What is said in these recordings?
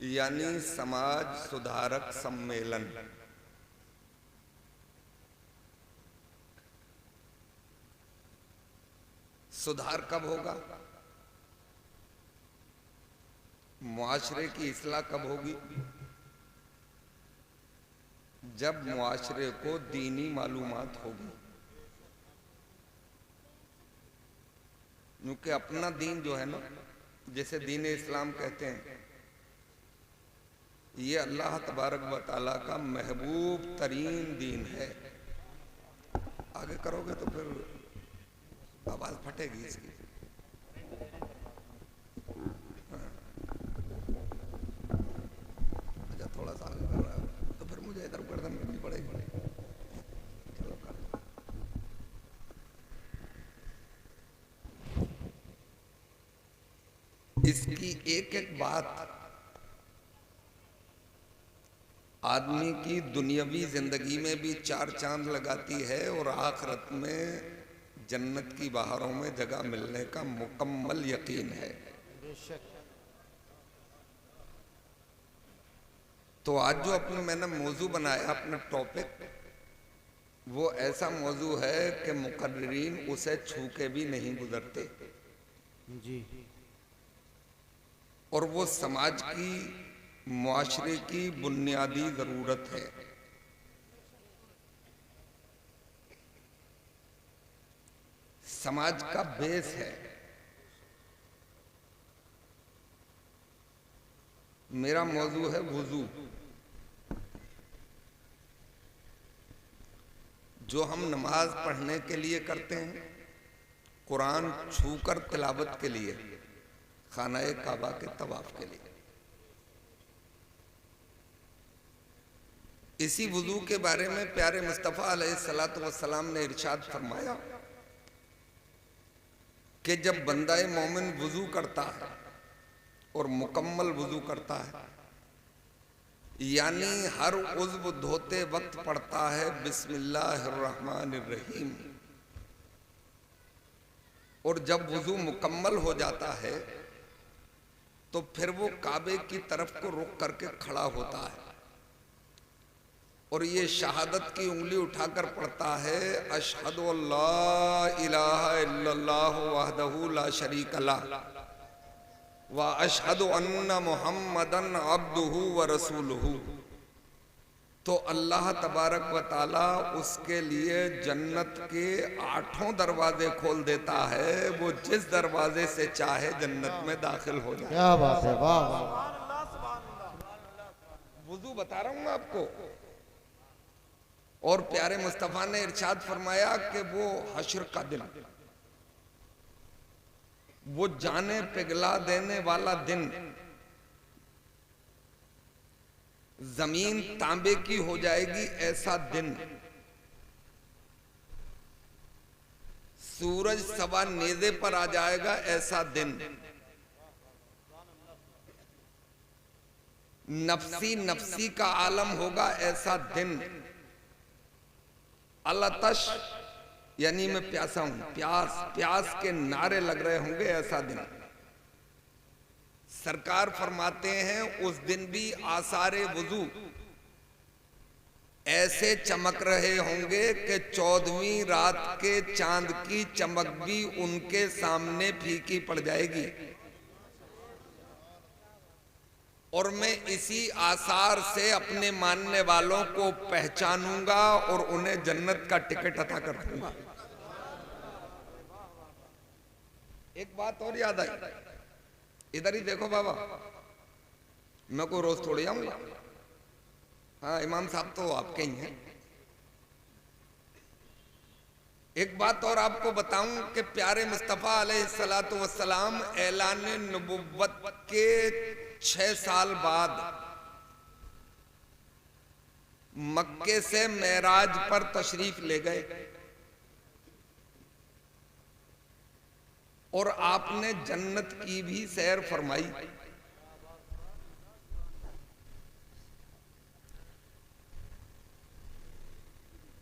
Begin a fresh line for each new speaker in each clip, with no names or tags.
यानी समाज सुधारक सम्मेलन। सुधार कब होगा? मुआशरे की इस्लाह कब होगी? जब मुआशरे को दीनी मालूमात होगी। क्योंकि अपना दीन जो है ना, जैसे दीन इस्लाम कहते हैं, ये अल्लाह तबारक व तआला का महबूब तरीन दीन है। आगे करोगे तो फिर आवाज फटेगी इसकी। अच्छा, थोड़ा सा आगे कर रहा है तो फिर मुझे इधर गर्दन करनी पड़ेगी। चलो कर। इसकी एक एक बात आदमी की दुनियावी जिंदगी में भी चार चांद लगाती है और आखिरत में जन्नत की बहारों में जगह मिलने का मुकम्मल यकीन है। तो आज जो मैंने मौजू बनाया, अपना टॉपिक, वो ऐसा मौजू है कि मुकर्रिरीन उसे छू के भी नहीं गुजरते
जी।
और वो समाज की, मुआशरे की बुनियादी जरूरत है। समाज का बेस है। मेरा मौजू है वुजू। जो हम नमाज पढ़ने के लिए करते हैं, कुरान छूकर तिलावत के लिए, खाना काबा के तवाफ के लिए। इसी वुजू के बारे में प्यारे मुस्तफ़ा अलैहिस्सलातु वस्सलाम ने इरशाद फरमाया कि जब बंदा मोमिन वुजू करता है और मुकम्मल वुजू करता है, यानी हर उज़्व धोते वक्त पढ़ता है बिस्मिल्लाहिर्रहमानिर्रहीम, और जब वुजू मुकम्मल हो जाता है तो फिर वो काबे की तरफ को रुख करके खड़ा होता है और ये शहादत की उंगली उठाकर पढ़ता है, अशहदु अल्ला इलाहा इल्लल्लाहु वहदहू ला शरीक लह व अशहदु अन्ना मुहम्मदन अब्दुहु व रसूलुहु। तो अल्लाह तबारक व ताला उसके लिए जन्नत के 8 दरवाजे खोल देता है। वो जिस दरवाजे से चाहे जन्नत में दाखिल हो जाए।
क्या बात है, वाह।
वुजू बता रहा हूं आपको। और प्यारे मुस्तफा ने इरशाद फरमाया कि वो हश्र का दिन, वो जाने पिघला देने वाला दिन, जमीन तांबे की हो जाएगी ऐसा दिन, सूरज सवा नेज़े पर आ जाएगा ऐसा दिन, नफसी नफसी का आलम होगा ऐसा दिन, अलतश यानी मैं प्यासा हूं, प्यास प्यास के नारे लग रहे होंगे ऐसा दिन। सरकार फरमाते हैं उस दिन भी आसारे वुजू ऐसे चमक रहे होंगे कि 14वीं रात के चांद की चमक भी उनके सामने फीकी पड़ जाएगी। और मैं इसी आसार से अपने मानने वालों को पहचानूंगा और उन्हें जन्नत का टिकट अता कर दूंगा। एक बात और याद आई, इधर ही देखो बाबा, मैं कोई रोज थोड़ी आऊंगा। हाँ, इमाम साहब तो आपके ही हैं। एक बात और आपको बताऊं कि प्यारे मुस्तफ़ा अलैहिस्सलातु वस्सलाम ऐलान नबुव्वत के 6 साल बाद मक्के से मेराज पर तशरीफ ले गए और आपने जन्नत की भी सैर फरमाई।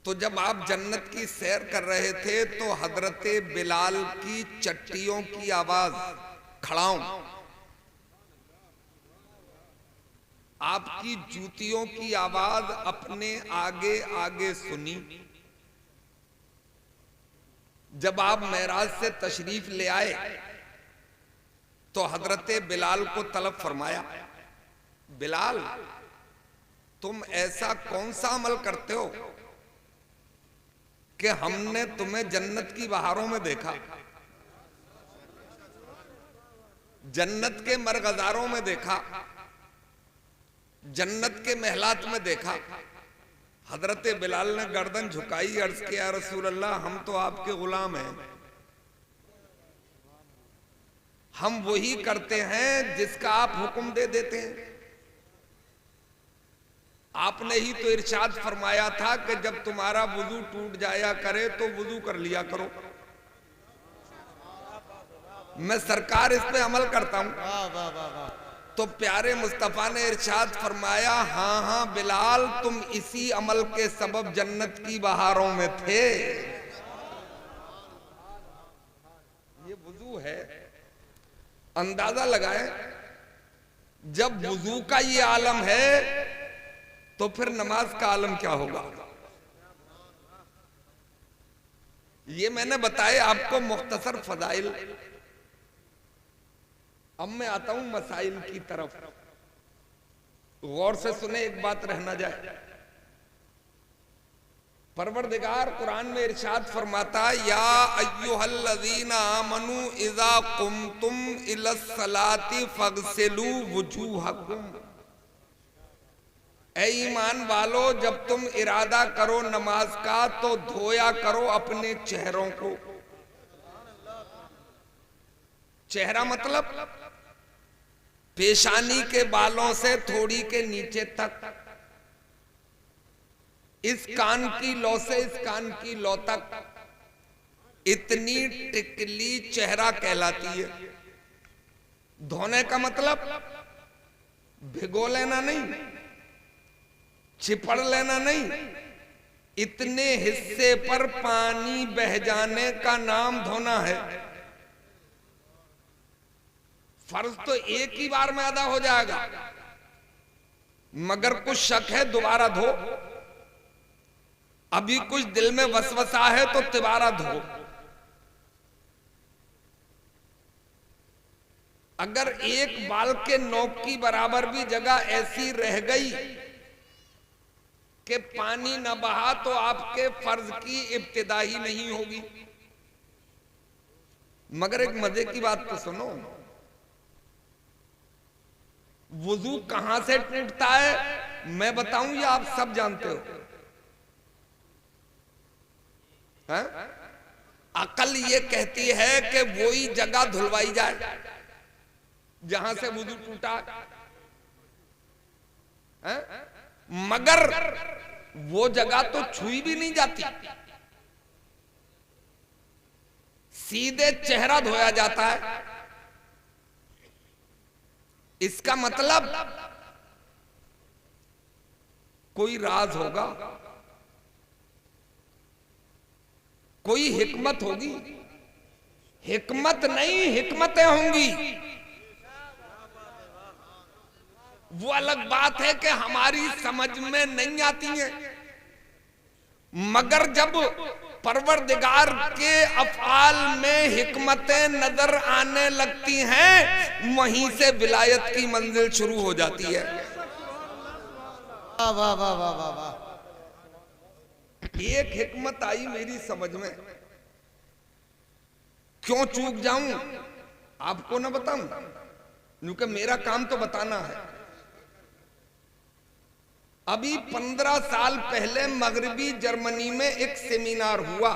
तो जब आप जन्नत की सैर कर रहे थे तो हजरत बिलाल की चट्टियों की आवाज, खड़ाऊं, आपकी जूतियों की आवाज अपने आगे आगे सुनी। जब आप मेराज से तशरीफ ले आए तो हजरत बिलाल को तलब फरमाया, बिलाल तुम ऐसा कौन सा अमल करते हो कि हमने तुम्हें जन्नत की बहारों में देखा, जन्नत के मरगजारों में देखा, जन्नत के महलात में देखा। हजरत बिलाल ने गर्दन झुकाई, अर्ज किया रसूल अल्लाह हम तो आपके गुलाम हैं, हम वही करते हैं जिसका आप हुक्म दे देते हैं। आपने ही तो इरशाद फरमाया था कि जब तुम्हारा वुजू टूट जाया करे तो वुजू कर लिया करो। मैं सरकार इस पे अमल करता हूं।
वाह वाह वाह वाह।
तो प्यारे मुस्तफा ने इरशाद फरमाया, हाँ हाँ बिलाल तुम इसी अमल के सबब जन्नत की बहारों में थे। ये वुजू है। अंदाजा लगाएं, जब वुजू का ये आलम है तो फिर नमाज का आलम क्या होगा। ये मैंने बताए आपको मुख्तसर फजाइल। अब मैं आता हूं मसाइल की तरफ, गौर से सुने, एक बात रह न जाए। परवरदिगार कुरान में इरशाद फरमाता, या अय्युहल्लज़ीना आमनू इज़ा कुमतुम इलस्सलाति फगसिलू वुजूहकुम। ऐ ईमान वालो जब तुम इरादा करो नमाज का तो धोया करो अपने चेहरों को। चेहरा मतलब पेशानी के बालों से थोड़ी के नीचे तक, इस कान की लौ से इस कान की लौ तक, इतनी टिकली चेहरा कहलाती है। धोने का मतलब भिगो लेना नहीं, चिपड़ लेना नहीं, इतने हिस्से पर पानी बह जाने का नाम धोना है। फर्ज तो एक ही बार में अदा हो जाएगा, मगर कुछ शक है दोबारा धो, अभी कुछ दिल में वसवसा है तो तिबारा धो। अगर एक बाल के नोक की बराबर भी जगह ऐसी रह गई कि पानी न बहा तो आपके फर्ज की इब्तिदा ही नहीं होगी। मगर एक मजे की बात तो सुनो, वुजू कहां से टूटता है मैं बताऊं या आप सब जानते हो? है? अकल ये कहती है कि वही जगह धुलवाई जाए जहां से वुजू टूटा है, मगर वो जगह तो छुई भी नहीं जाती, सीधे चेहरा धोया जाता है। इसका मतलब कोई राज होगा, कोई हिकमत होगी। हिकमत नहीं, हिकमतें होंगी। वो अलग बात है कि हमारी समझ में नहीं आती हैं, मगर जब परवरदिगार के अफ़आल में हिकमतें नजर आने लगती हैं, वहीं से विलायत की मंजिल शुरू हो जाती है।
वाह वाह वाह वाह वाह वाह।
एक हिकमत आई मेरी समझ में, क्यों चूक जाऊं आपको ना बताऊं, क्योंकि मेरा काम तो बताना है। अभी 15 साल पहले मगरबी जर्मनी में एक सेमिनार हुआ,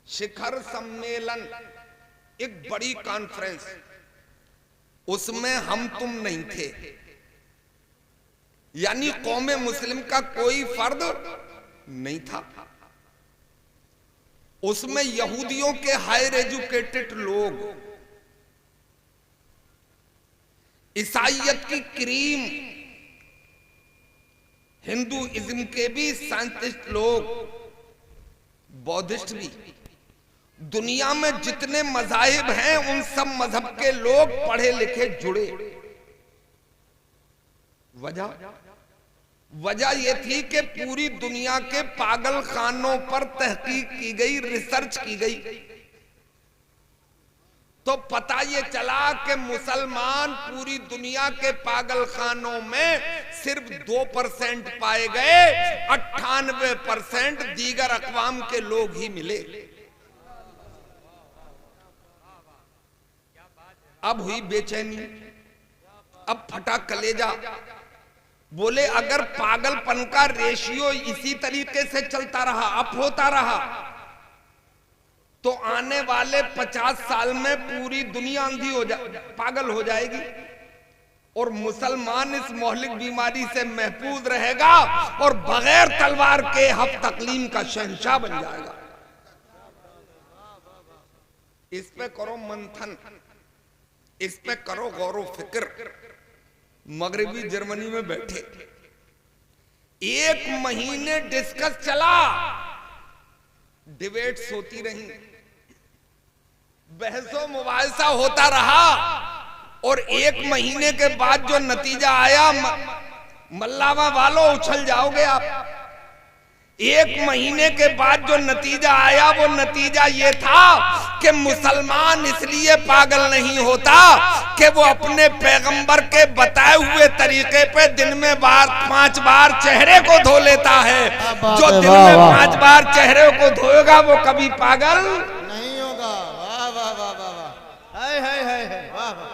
शिखर सम्मेलन, एक बड़ी कॉन्फ्रेंस। उसमें हम तुम नहीं थे, यानी कौमे मुस्लिम का कोई फर्द नहीं था। उसमें यहूदियों के हायर एजुकेटेड लोग, ईसाइयत की क्रीम, हिंदुइज्म के भी साइंटिस्ट लोग, बौद्धिस्ट भी, दुनिया में जितने मज़ाहिब हैं उन सब मजहब के लोग पढ़े लिखे जुड़े। वजह यह थी कि पूरी दुनिया के पागल खानों पर तहकीक की गई, रिसर्च की गई, तो पता ये चला कि मुसलमान पूरी दुनिया के पागल खानों में सिर्फ 2% पाए गए, 98% दीगर अक़वाम के लोग ही मिले। अब हुई बेचैनी, अब फटा कलेजा। बोले अगर पागलपन का रेशियो इसी तरीके से चलता रहा, अप होता रहा, तो आने वाले 50 साल में पूरी दुनिया अंधी हो पागल हो जाएगी और मुसलमान इस मोहलिक बीमारी से महफूज रहेगा और बगैर तलवार के हफ तकलीम का शहंशाह बन जाएगा। इस पे करो मंथन, इस पे करो गौर फिक्र। मगरबी जर्मनी में बैठे 1 महीने डिस्कस चला, डिबेट्स होती रही, बहसो मुबाहिसा होता रहा और 1 महीने के बाद जो नतीजा आया, मल्लावा वालों उछल जाओगे आप। 1 महीने के बाद जो नतीजा आया वो नतीजा ये था कि मुसलमान इसलिए पागल नहीं होता कि वो अपने पैगंबर के बताए हुए तरीके पे दिन में 5 बार चेहरे को धो लेता है। जो दिन में 5 बार चेहरे को धोएगा वो कभी पागल
नहीं होगा। वाह वाह वाह वाह वाह, हाय हाय हाय, वाह वाह,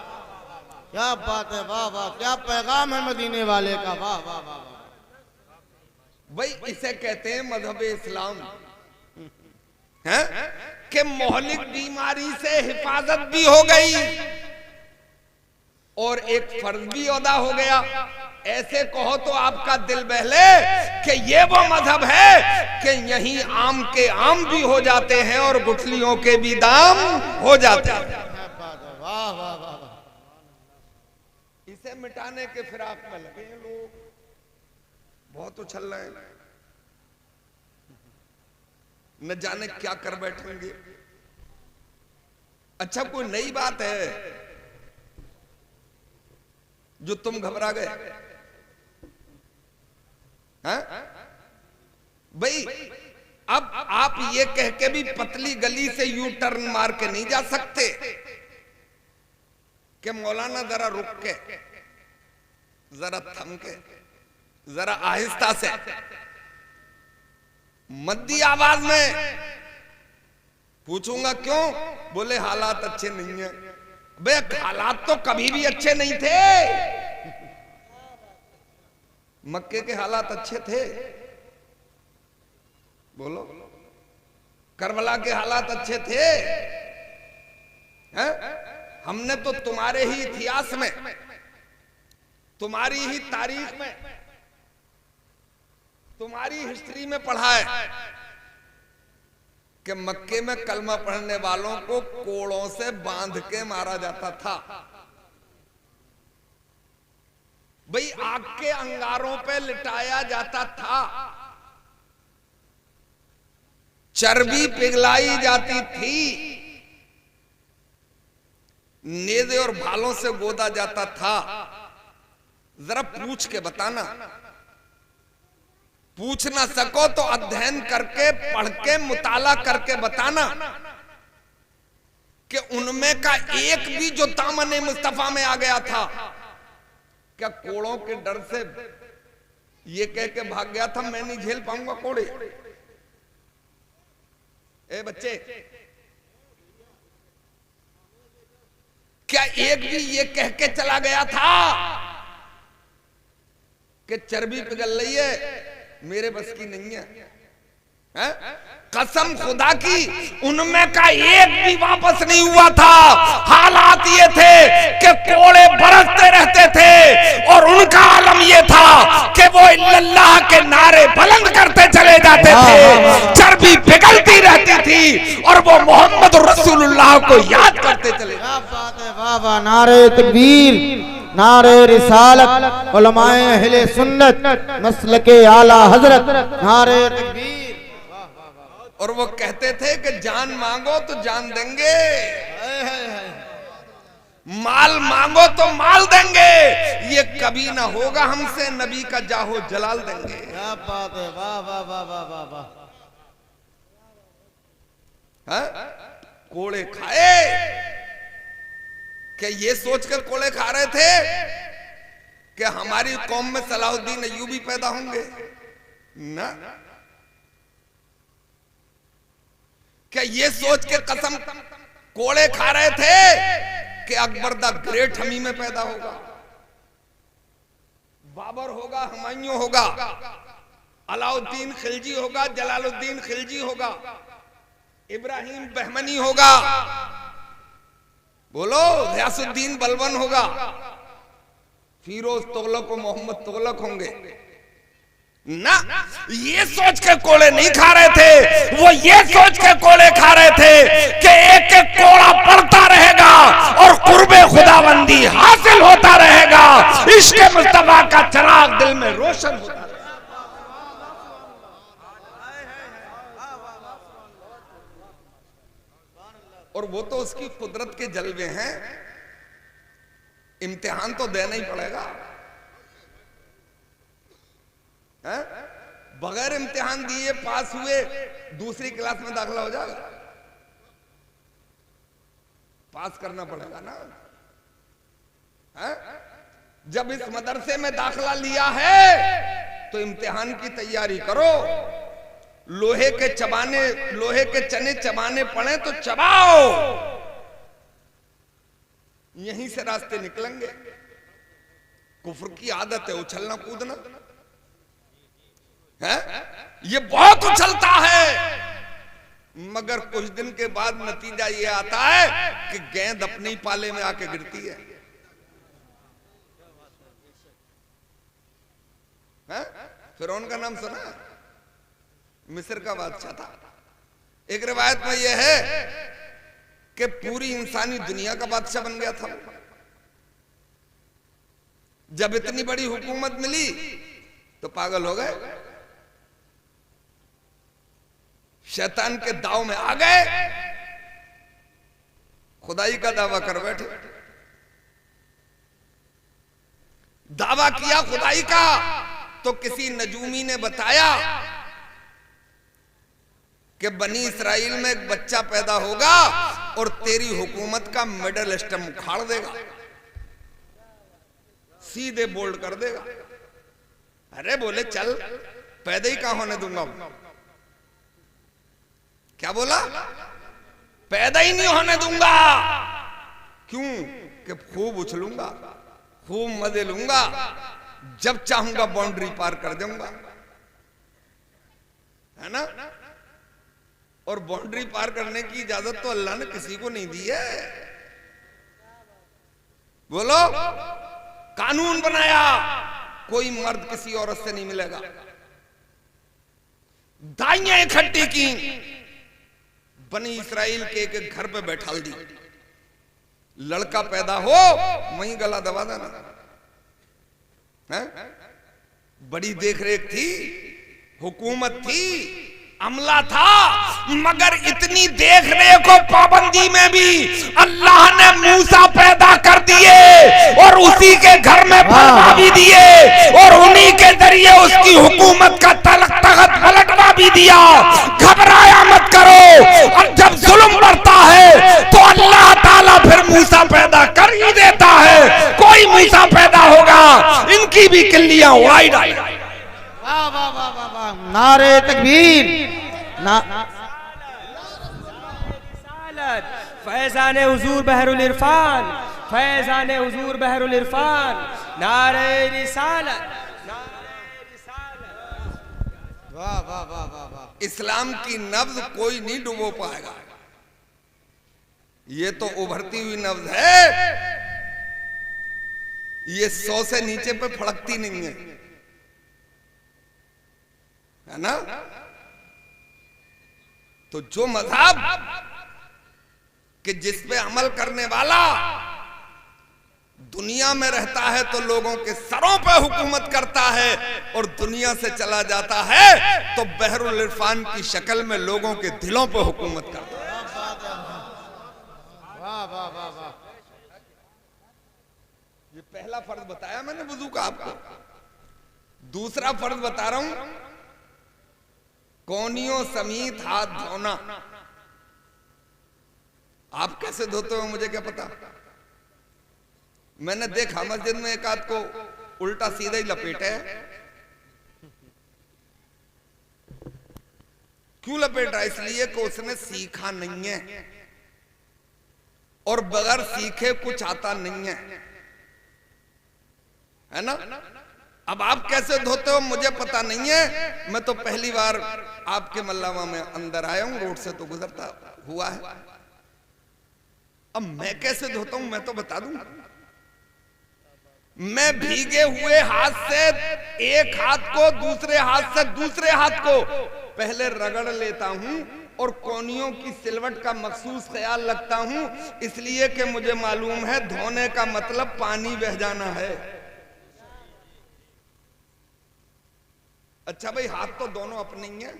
क्या बात है, वाह वाह, क्या पैगाम है मदीने वाले का, वाह वाह वाह।
भाई इसे कहते हैं मजहब इस्लाम, है कि मोहलिक बीमारी से हिफाजत भी हो गई और एक फर्ज भी अदा हो गया। ऐसे कहो तो आपका दिल बहले कि ये वो मजहब है कि यहीं आम के आम भी हो जाते हैं और गुठलियों के भी दाम हो जाते हैं।
वाह वाह वाह,
इसे मिटाने के फिराक में लगे हैं लोग, बहुत उछल रहे हैं, न जाने क्या कर बैठेंगे। अच्छा कोई नई बात है जो तुम घबरा गए? भाई अब आप ये कह के भी पतली गली से यू टर्न मार के नहीं जा सकते कि मौलाना जरा रुक के, जरा थम के, जरा आहिस्ता से, मद्दी आवाज में पूछूंगा क्यों? बोले हालात अच्छे नहीं है। बे हालात तो कभी भी अच्छे नहीं थे। मक्के के हालात अच्छे थे, बोलो। करबला के हालात अच्छे थे, हैं? हमने तो तुम्हारे ही इतिहास में, तुम्हारी ही तारीख में, तुम्हारी हिस्ट्री में पढ़ा है कि मक्के में कलमा पढ़ने वालों को कोड़ों से बांध के मारा जाता था। भाई आग के अंगारों पे लिटाया जाता था, चर्बी पिघलाई जाती थी, नेज़े और भालों से गोदा जाता था। जरा पूछ के बताना, पूछ ना सको तो अध्ययन करके, पढ़ के, मुताला करके बताना कि उनमें का एक भी जो दामन मुस्तफा में आ गया था, क्या कोड़ों के डर से ये कह के भाग गया था मैं नहीं झेल पाऊंगा कोड़े? ए बच्चे, क्या एक भी ये कह के चला गया था कि चर्बी पिघल रही है, मेरे बस की नहीं है? कसम खुदा की उनमें का एक भी वापस नहीं हुआ था। हालात ये थे कि कोड़े बरसते रहते थे और उनका आलम ये था कि वो इल्लल्लाह के नारे बुलंद करते चले जाते थे, चर्बी पिघलती रहती थी और वो मोहम्मद रसूलुल्लाह को याद करते चले।
क्या बात है, वाह वाह, नारे तकबीर, नारे रिसालत, उलमाए अहले सुन्नत, मसलके आला हजरत, नारे तकबीर।
और वो कहते थे कि जान मांगो तो जान देंगे, माल मांगो तो माल देंगे, ये कभी ना होगा हमसे, नबी का जाहो जलाल देंगे।
क्या बात है, वाह वाह वाह वाह वाह वाह।
कोड़े खाए, क्या ये सोच कर कोड़े खा रहे थे कि हमारी कौम में सलाहुद्दीन अय्यूबी पैदा होंगे? ना। क्या ये सोच के कसम कोड़े खा रहे थे कि अकबर द ग्रेट हमी में पैदा होगा, बाबर होगा, हुमायूं होगा, अलाउद्दीन खिलजी होगा, जलालुद्दीन खिलजी होगा, इब्राहिम बहमनी होगा, बोलो गयासुद्दीन बलबन होगा, फिरोज तुगलक और मोहम्मद तुगलक होंगे? ना, ये सोच के कोड़े नहीं खा रहे थे। वो ये सोच के कोड़े खा रहे थे कि एक एक कोड़ा पड़ता रहेगा और कुर्बे खुदाबंदी हासिल होता रहेगा, इश्क़ मुस्तफा का चिराग दिल में रोशन होता रहेगा। और वो तो उसकी कुदरत के जलवे हैं, इम्तिहान तो देना ही पड़ेगा। बगैर इम्तिहान दिए पास हुए दूसरी क्लास में दाखिला हो जाएगा? पास करना पड़ेगा ना। जब इस मदरसे में दाखिला लिया है तो इम्तिहान की तैयारी करो। लोहे के चने चबाने पड़े तो चबाओ, यहीं से रास्ते निकलेंगे। कुफ्र की आदत है उछलना कूदना, है ये बहुत उछलता है, मगर कुछ दिन के बाद नतीजा ये आता है कि गेंद अपने ही पाले में आके गिरती है। फिरौन का नाम सुना? मिस्र का बादशाह था। एक रिवायत में यह है कि पूरी इंसानी दुनिया का बादशाह बन गया था। जब इतनी बड़ी हुकूमत मिली तो पागल हो गए, शैतान के दाव में आ गए, खुदाई का दावा कर बैठे। दावा किया खुदाई का तो किसी नजूमी ने बताया कि बनी इसराइल में एक बच्चा पैदा होगा और तेरी हुकूमत का मिडल स्टम्प उखाड़ देगा, सीधे बोल्ड कर देगा। अरे बोले चल, पैदा ही कहां होने दूंगा। क्या बोला? पैदा ही नहीं होने दूंगा। क्यों? कि खूब उछलूंगा, खूब मजे लूंगा, जब चाहूंगा बाउंड्री पार कर दूंगा, है ना। और बाउंड्री पार करने की इजाजत तो अल्लाह ने किसी को नहीं दी है। बोलो, कानून बनाया कोई मर्द किसी औरत से नहीं मिलेगा। दाइयां इकट्ठी की, बनी इसराइल के एक घर पे बैठा दी, लड़का पैदा हो वहीं गला दबा देना। बड़ी देखरेख थी, हुकूमत थी, अमला था, मगर इतनी देखरेख और पाबंदी में भी अल्लाह ने मूसा पैदा कर दिए और उसी के घर में फलवा भी दिए और उन्हीं के जरिए उसकी हुकूमत का तख्त पलटवा भी दिया। घबराया मत करो, और जब जुल्म बढ़ता है तो अल्लाह ताला फिर मूसा पैदा कर ही देता है। कोई मूसा पैदा होगा, इनकी भी किल्लियां उड़ाई डाली।
वाह वाह वाह वाह वाह, नारे तकबीर।
फैज़ाने हुजूर बहरुल इरफान, फैज़ाने हुजूर बहरुल इरफान, नारे रिसालत,
वाह वाह वाह वाह वाह।
इस्लाम की नब्ज कोई नहीं डुबो पाएगा। ये तो उभरती हुई नब्ज है, ये 100 से नीचे पे फड़कती नहीं है ना। तो जो मजहब कि जिस पे अमल करने वाला दुनिया में रहता है तो लोगों के सरों पे हुकूमत करता है और दुनिया से चला जाता है तो बहरुल इरफान की शक्ल में लोगों के दिलों पे हुकूमत करता है।
वाह वाह वाह वाह।
ये पहला फर्ज बताया मैंने वुजू का आपको। दूसरा फर्ज बता रहा हूं, कोनियों समेत हाथ धोना। आप कैसे धोते हो मुझे क्या पता। मैंने देखा मस्जिद में एक आध को उल्टा सीधा ही लपेटे। क्यों लपेट रहा? इसलिए कि उसने सीखा नहीं है, और बगैर सीखे कुछ आता नहीं है ना। अब आप कैसे धोते हो मुझे पता नहीं है। मैं तो पहली बार आपके मल्लावा में अंदर आया हूं, रोड से तो गुजरता हुआ है। अब मैं कैसे धोता हूं मैं तो बता दूं। मैं भीगे हुए हाथ से एक हाथ को दूसरे हाथ से दूसरे हाथ को पहले रगड़ लेता हूं, और कोनियों की सिलवट का मखसूस ख्याल रखता हूं, इसलिए कि मुझे मालूम है धोने का मतलब पानी बह जाना है। अच्छा भाई, हाथ तो दोनों अपने ही हैं,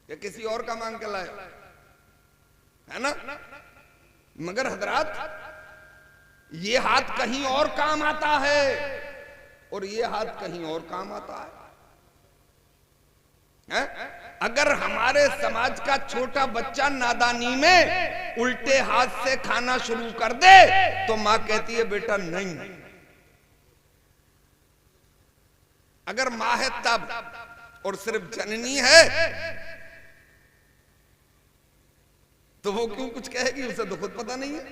या किसी और का मांग के लाए है ना। मगर हजरात, ये हाथ कहीं और काम आता है और ये हाथ कहीं और काम आता है। अगर हमारे समाज का छोटा बच्चा नादानी में उल्टे हाथ से खाना शुरू कर दे तो मां कहती है बेटा नहीं। अगर मां है तब, और सिर्फ जननी है तो वो क्यों कुछ कहेगी? उसे तो खुद पता नहीं है।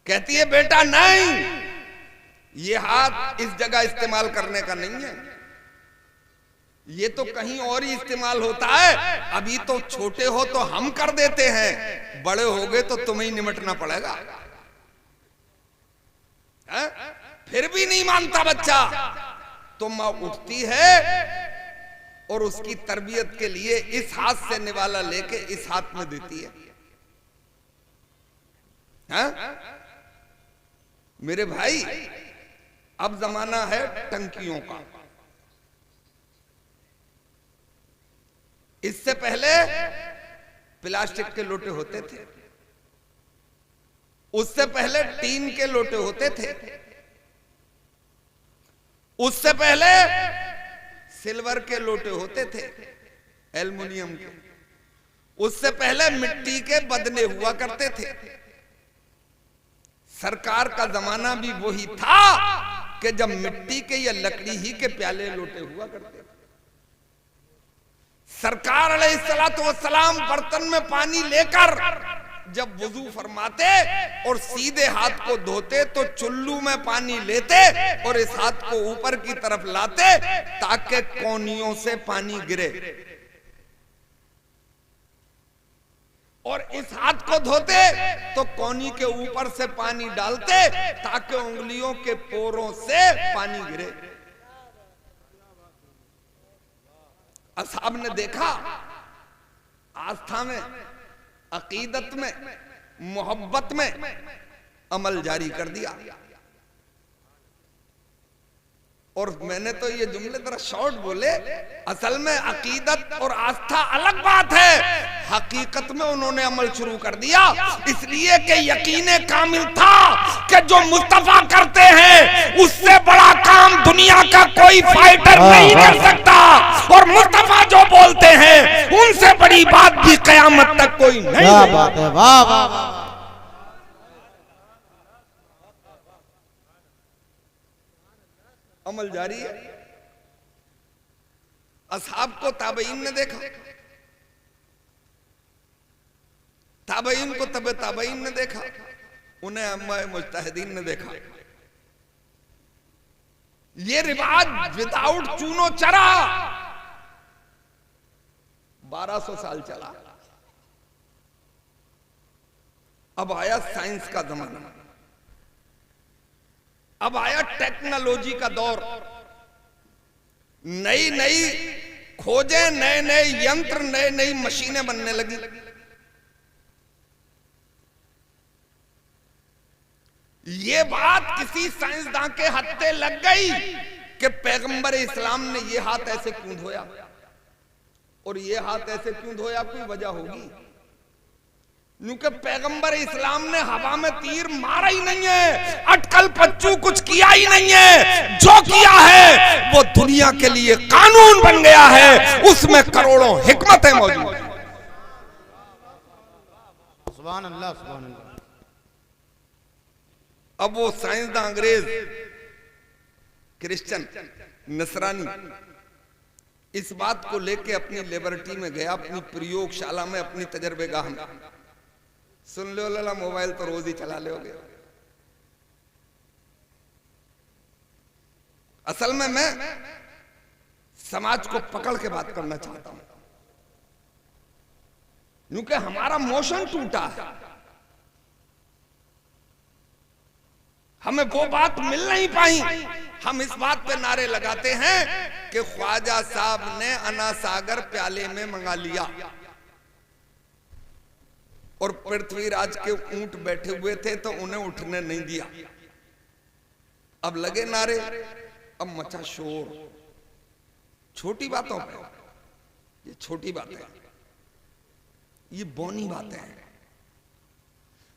कहती है बेटा नहीं, ये हाथ इस जगह इस्तेमाल करने का नहीं है, ये तो कहीं और ही इस्तेमाल होता है। अभी तो छोटे हो तो हम कर देते हैं, बड़े हो गए तो तुम्हें ही निमटना पड़ेगा। फिर भी नहीं मानता बच्चा, तो मां उठती है और उसकी तरबियत के लिए इस हाथ से निवाला लेके इस हाथ में देती है। मेरे भाई, अब जमाना है टंकियों का। इससे पहले प्लास्टिक के लोटे होते थे, उससे पहले टीन के लोटे होते थे, उससे पहले सिल्वर के लोटे होते थे, एल्युमिनियम के, उससे पहले मिट्टी के बदले हुआ करते थे। सरकार का जमाना भी वही था कि जब मिट्टी के या लकड़ी ही के प्याले लोटे हुआ करते थे। सरकार अलैहिस्सलाम बर्तन में पानी लेकर जब वुजू फरमाते और सीधे हाथ को धोते तो चुल्लू में पानी लेते और इस हाथ को ऊपर की तरफ लाते ताकि कोनियों से पानी गिरे, और इस हाथ को धोते तो कोनी के ऊपर से पानी डालते ताकि उंगलियों के पोरों से पानी गिरे। असहाब ने देखा, आस्था में, अकीदत में, मोहब्बत में अमल जारी कर दिया। और मैंने तो ये जुमले जरा शॉर्ट बोले, असल में अकीदत और आस्था अलग बात है, हकीकत में उन्होंने अमल शुरू कर दिया। इसलिए कि यकीने कामिल था कि जो मुस्तफा करते हैं उससे बड़ा काम दुनिया का कोई फाइटर नहीं कर सकता, और मुस्तफा जो बोलते हैं उनसे बड़ी बात भी कयामत तक कोई नहीं।
क्या बात है, वाह वाह।
अमल जारी है। असहाब को ताबईन ने देखा, ताबईन को तबे ताबईन ने देखा, उन्हें अम्माए मुज्तहिदीन ने देखा। ये रिवाज विदाउट चूनो चरा 1200 साल चला। अब आया साइंस का जमाना, अब आया टेक्नोलॉजी का दौर। नई नई खोजें, नए नए यंत्र, नई नई मशीनें बनने लगी। ये बात किसी साइंसदान के हत्थे लग गई कि पैगंबर इस्लाम ने ये हाथ ऐसे क्यों धोया और ये हाथ ऐसे क्यों धोया, कोई वजह होगी। क्योंकि पैगंबर इस्लाम ने हवा में तीर मारा ही नहीं है, अटकल पच्चू कुछ किया ही नहीं है। जो किया है वो दुनिया के लिए कानून बन गया है, उसमें करोड़ों हिकमतें मौजूद हैं।
सुभान अल्लाह, सुभान अल्लाह।
अब वो साइंसदान, अंग्रेज, क्रिश्चियन, नसरानी इस बात को लेके अपनी लेबोरेटरी में गया, अपनी प्रयोगशाला में, अपनी तजर्बेगाह में। सुन लो लला, मोबाइल तो रोज ही चला लोगे। असल में मैं समाज को पकड़ के बात करना चाहता हूं, क्योंकि हमारा मोशन टूटा है। हमें वो बात मिल नहीं पाई। हम इस बात पे नारे लगाते हैं कि ख्वाजा साहब ने अना सागर प्याले में मंगा लिया और पृथ्वीराज के ऊंट बैठे हुए थे तो उन्हें उठने नहीं दिया। अब लगे नारे, अब मचा शोर। छोटी बातों पे, ये छोटी बातें, ये बौनी बातें हैं।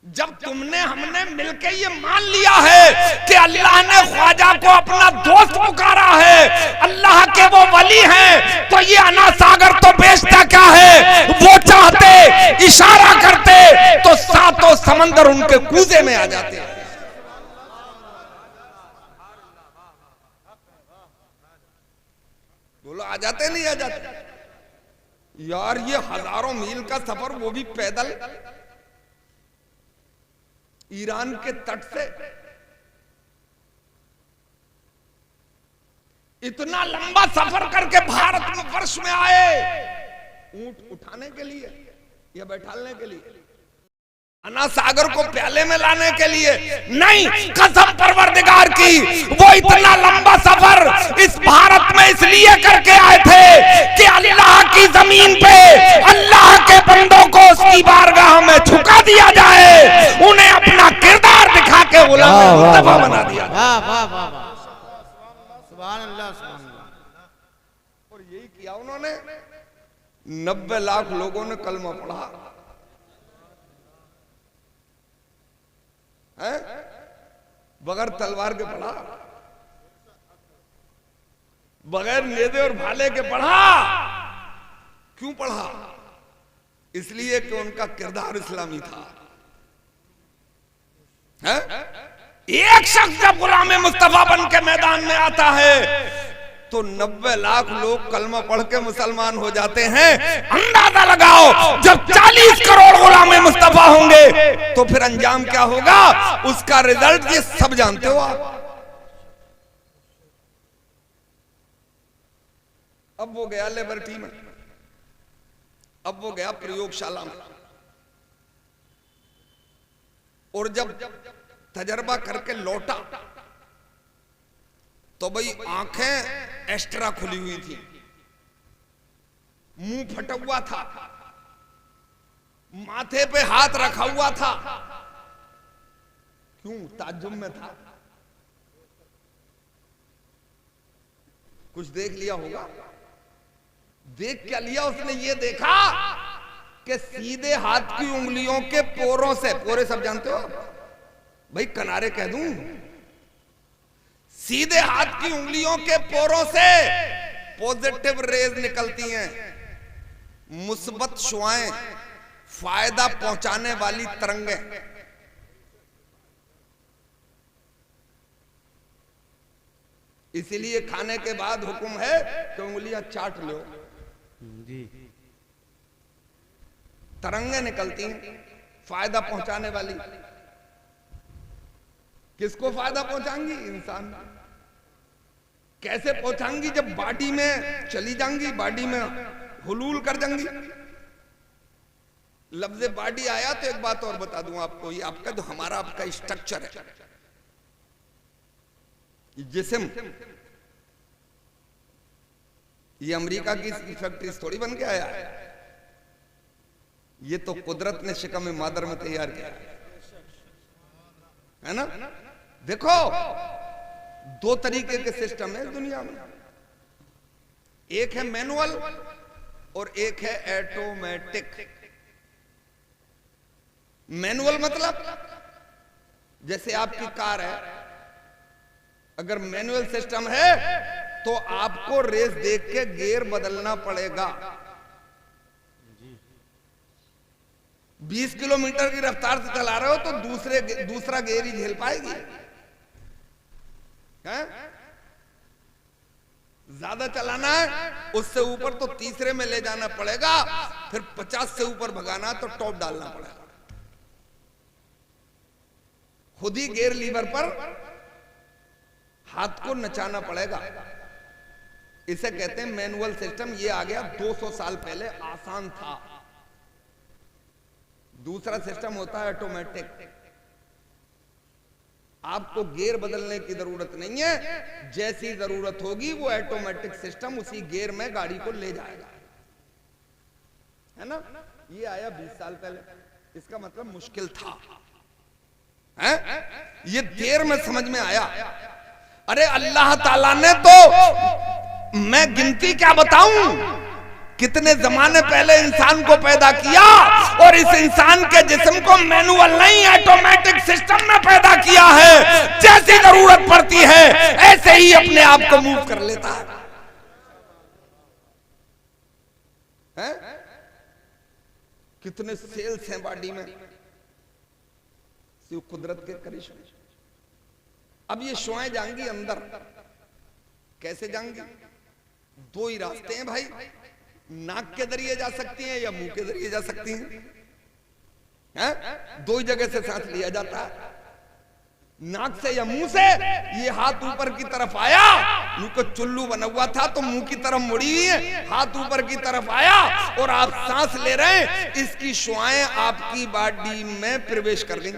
जब तुमने हमने मिलके ये मान लिया है कि अल्लाह ने ख्वाजा को अपना दोस्त पुकारा है, अल्लाह के वो वली हैं, तो ये अना सागर तो बेचता क्या है। वो चाहते, इशारा करते तो सातों समंदर उनके कूजे में आ जाते। बोलो आ जाते नहीं आ जाते यार। ये हजारों मील का सफर, वो भी पैदल, ईरान के तट से इतना लंबा सफर करके भारत में वर्ष में आए, ऊंट उठाने के लिए या बैठालने के लिए, अना सागर को प्याले में लाने के लिए नहीं। कसम परवरदिगार की, वो इतना लंबा सफर इस भारत में इसलिए करके आए थे कि अल्लाह की जमीन पे अल्लाह के बंदों को उसकी बारगाह में झुका दिया जाए, उन्हें अपना किरदार दिखा के गुलाम मुस्तफा बना दिया।
वाह वाह वाह वाह, सुभान अल्लाह, सुभान अल्लाह।
और यही किया उन्होंने। 90 लाख लोगों ने कलमा पढ़ा है, बगैर तलवार के पढ़ा, बगैर नेदे और भाले के पढ़ा। क्यों पढ़ा? इसलिए कि उनका किरदार इस्लामी था। है? एक शख्स जब गुलाम मुस्तफा बन के मैदान में आता है तो 90 लाख लोग कलमा पढ़ के मुसलमान हो जाते हैं। अंदाजा लगाओ, जब 40 करोड़ गुलाम मुस्तफा होंगे तो फिर अंजाम क्या होगा, उसका रिजल्ट ये सब जानते हो आप। अब वो गया लेबोरेटरी में, अब वो गया प्रयोगशाला में, और जब तजर्बा करके लौटा तो भाई आंखें एक्स्ट्रा खुली हुई थी, मुंह फटा हुआ था, माथे पे हाथ रखा हुआ था। क्यों? ताज्जुब में था। कुछ देख लिया होगा। देख क्या लिया उसने? ये देखा कि सीधे हाथ की उंगलियों के पोरों से, पोरे सब जानते हो भाई, किनारे कह दूं, सीधे हाथ की उंगलियों के पोरों से पॉजिटिव रेज निकलती हैं, मुस्बत शुआएं, फायदा पहुंचाने वाली तरंगें। इसीलिए खाने के बाद हुक्म है कि उंगलियां चाट लो।
जी,
तरंगें निकलती हैं फायदा पहुंचाने वाली। किसको फायदा पहुंचाएंगी? इंसान। कैसे पहुंचाएंगी? जब बॉडी में चली जाएंगी, बॉडी में हुलूल कर जाएंगी। लफ्ज बॉडी आया तो एक बात और बता दूं आपको, ये आपका जो हमारा आपका स्ट्रक्चर है, जिस्म, ये अमेरिका की फैक्ट्री थोड़ी बन के आया है, ये तो कुदरत ने शिकम मादर में तैयार किया है ना। देखो, दो तरीके के सिस्टम है दुनिया में, एक है मैनुअल और एक है ऑटोमेटिक। मैनुअल मतलब जैसे आपकी कार है, अगर मैनुअल सिस्टम है तो आपको रेस देख के गियर बदलना पड़ेगा। 20 किलोमीटर की रफ्तार से चला रहे हो तो दूसरा गियर ही झेल पाएगी है? ज्यादा चलाना है उससे ऊपर तो तीसरे में ले जाना पड़ेगा, फिर 50 से ऊपर भगाना तो टॉप डालना पड़ेगा। खुद ही गियर लीवर पर हाथ को नचाना पड़ेगा। इसे कहते हैं मैनुअल सिस्टम। ये आ गया 200 साल पहले, आसान था। दूसरा सिस्टम होता है ऑटोमेटिक। आपको गियर बदलने की जरूरत नहीं है, जैसी जरूरत होगी वो ऑटोमेटिक सिस्टम उसी गियर में गाड़ी को ले जाएगा, है ना। ये आया 20 साल पहले। इसका मतलब मुश्किल था, है? ये देर में समझ में आया। अरे अल्लाह ताला ने तो, मैं गिनती क्या बताऊं, कितने जमाने पहले इंसान को पैदा किया और इस इंसान के जिस्म को मैनुअल नहीं ऑटोमेटिक सिस्टम में पैदा किया है। जैसी जरूरत पड़ती है ऐसे ही अपने आप को मूव कर लेता है? कितने सेल्स हैं बॉडी में, सिर्फ कुदरत के करिश्मे। अब ये शुआएं जाएंगी अंदर, कैसे जाएंगी? दो ही रास्ते हैं भाई, नाक के जरिए जा सकती हैं या मुंह के जरिए जा सकती हैं। दो ही जगह से सांस लिया जाता है, नाक से या मुंह से। ये हाथ ऊपर की तरफ आया, मुंह को चुल्लू बना हुआ था तो मुंह की तरफ मुड़ी हुई है, हाथ ऊपर की तरफ आया और आप सांस ले रहे हैं। इसकी शुआएं आपकी बॉडी में प्रवेश कर गई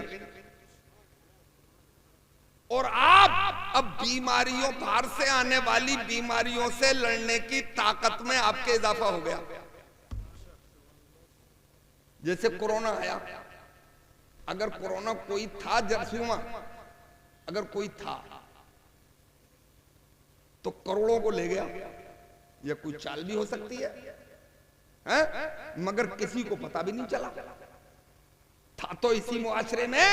और आप अब बीमारियों, बाहर से आने वाली बीमारियों से लड़ने की ताकत में आपके इजाफा हो गया। जैसे कोरोना आया, अगर कोरोना कोई था जरसीमा, अगर कोई था तो करोड़ों को ले गया, या कोई चाल भी हो सकती है? मगर किसी को पता भी नहीं चला। था तो इसी मुआशरे में,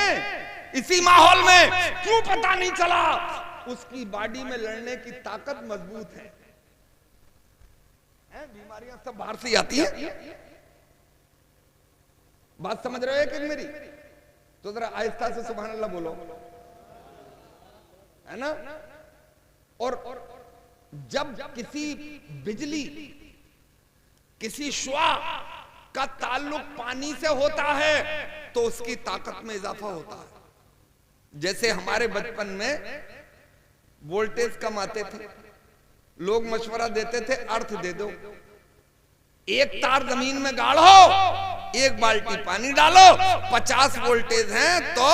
इसी माहौल में, क्यों पता नहीं चला? उसकी बॉडी में लड़ने की ताकत मजबूत है। बीमारियां सब बाहर से आती हैं। बात समझ रहे हो कि मेरी? तो जरा आहिस्ता से सुभान अल्लाह बोलो, है ना। और जब किसी बिजली, किसी शुआ का ताल्लुक पानी से होता है तो उसकी ताकत में इजाफा होता है। जैसे हमारे बचपन में वोल्टेज कम आते थे, लोग मशवरा देते थे अर्थ दे दो, एक तार जमीन में गाड़ो, एक बाल्टी पानी डालो, 50 वोल्टेज हैं तो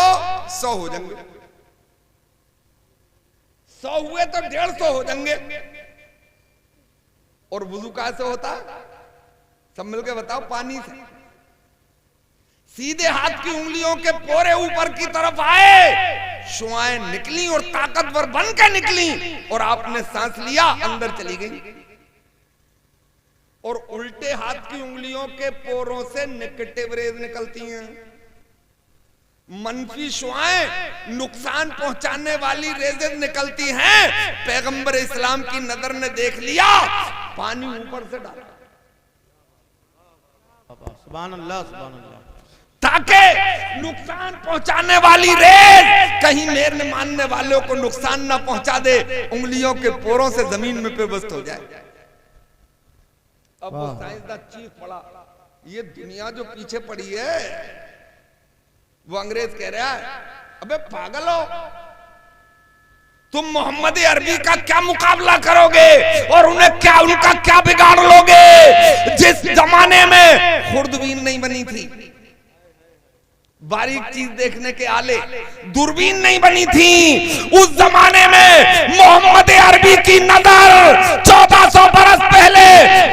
100 हो जाएंगे, 100 हुए तो 150 हो जाएंगे। और वुजू कैसे होता? सब मिलके बताओ। पानी से। सीधे हाथ की उंगलियों के पोरे ऊपर की तरफ आए, शुआएं निकली और ताकतवर बन के निकली और आपने सांस लिया, अंदर चली गई। और उल्टे हाथ की उंगलियों के पोरों से नेगेटिव रेज निकलती हैं, मनफी शुआएं, नुकसान पहुंचाने वाली रेजेस निकलती हैं। पैगंबर इस्लाम की नजर ने देख लिया, पानी ऊपर से डाला,
सुभान अल्लाह, सुभान अल्लाह,
ताकि नुकसान पहुंचाने वाली रेज कहीं मेरे मानने वालों को नुकसान ना पहुंचा दे, उंगलियों के पोरों से जमीन में पेवस्त हो जाए। अब वो साइंसदान चीख पड़ा, ये दुनिया जो पीछे पड़ी है, वो अंग्रेज कह रहा है, अबे पागल हो तुम, मोहम्मद अरबी का क्या मुकाबला करोगे और उन्हें क्या, उनका क्या बिगाड़ लोगे? जिस जमाने में खुर्दबीन नहीं बनी थी, बारीक चीज देखने के आले, दूरबीन नहीं बनी थी, उस जमाने में मोहम्मद अरबी की नजर 1400 बरस पहले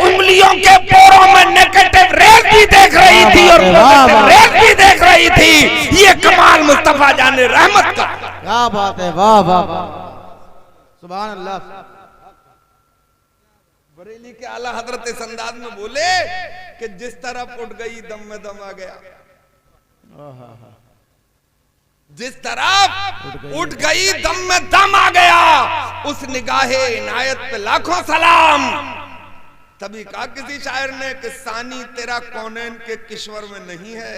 उंगलियों के पोरों में नेगेटिव रेज भी देख रही थी और पॉजिटिव रेज भी देख रही थी। ये कमाल मुस्तफा जाने रहमत का।
क्या बात है, वाह वाह वाह, सुभान अल्लाह।
बरेली के आला हजरत इस अंदाज में बोले कि जिस तरफ उठ गई दम में दम आ गया। जिस तरफ उठ गई दम में दम आ गया, उस निगाहे इनायत पे लाखों सलाम। तभी कहा किसी शायर ने कि सानी तेरा कौनैन के किश्वर में नहीं है।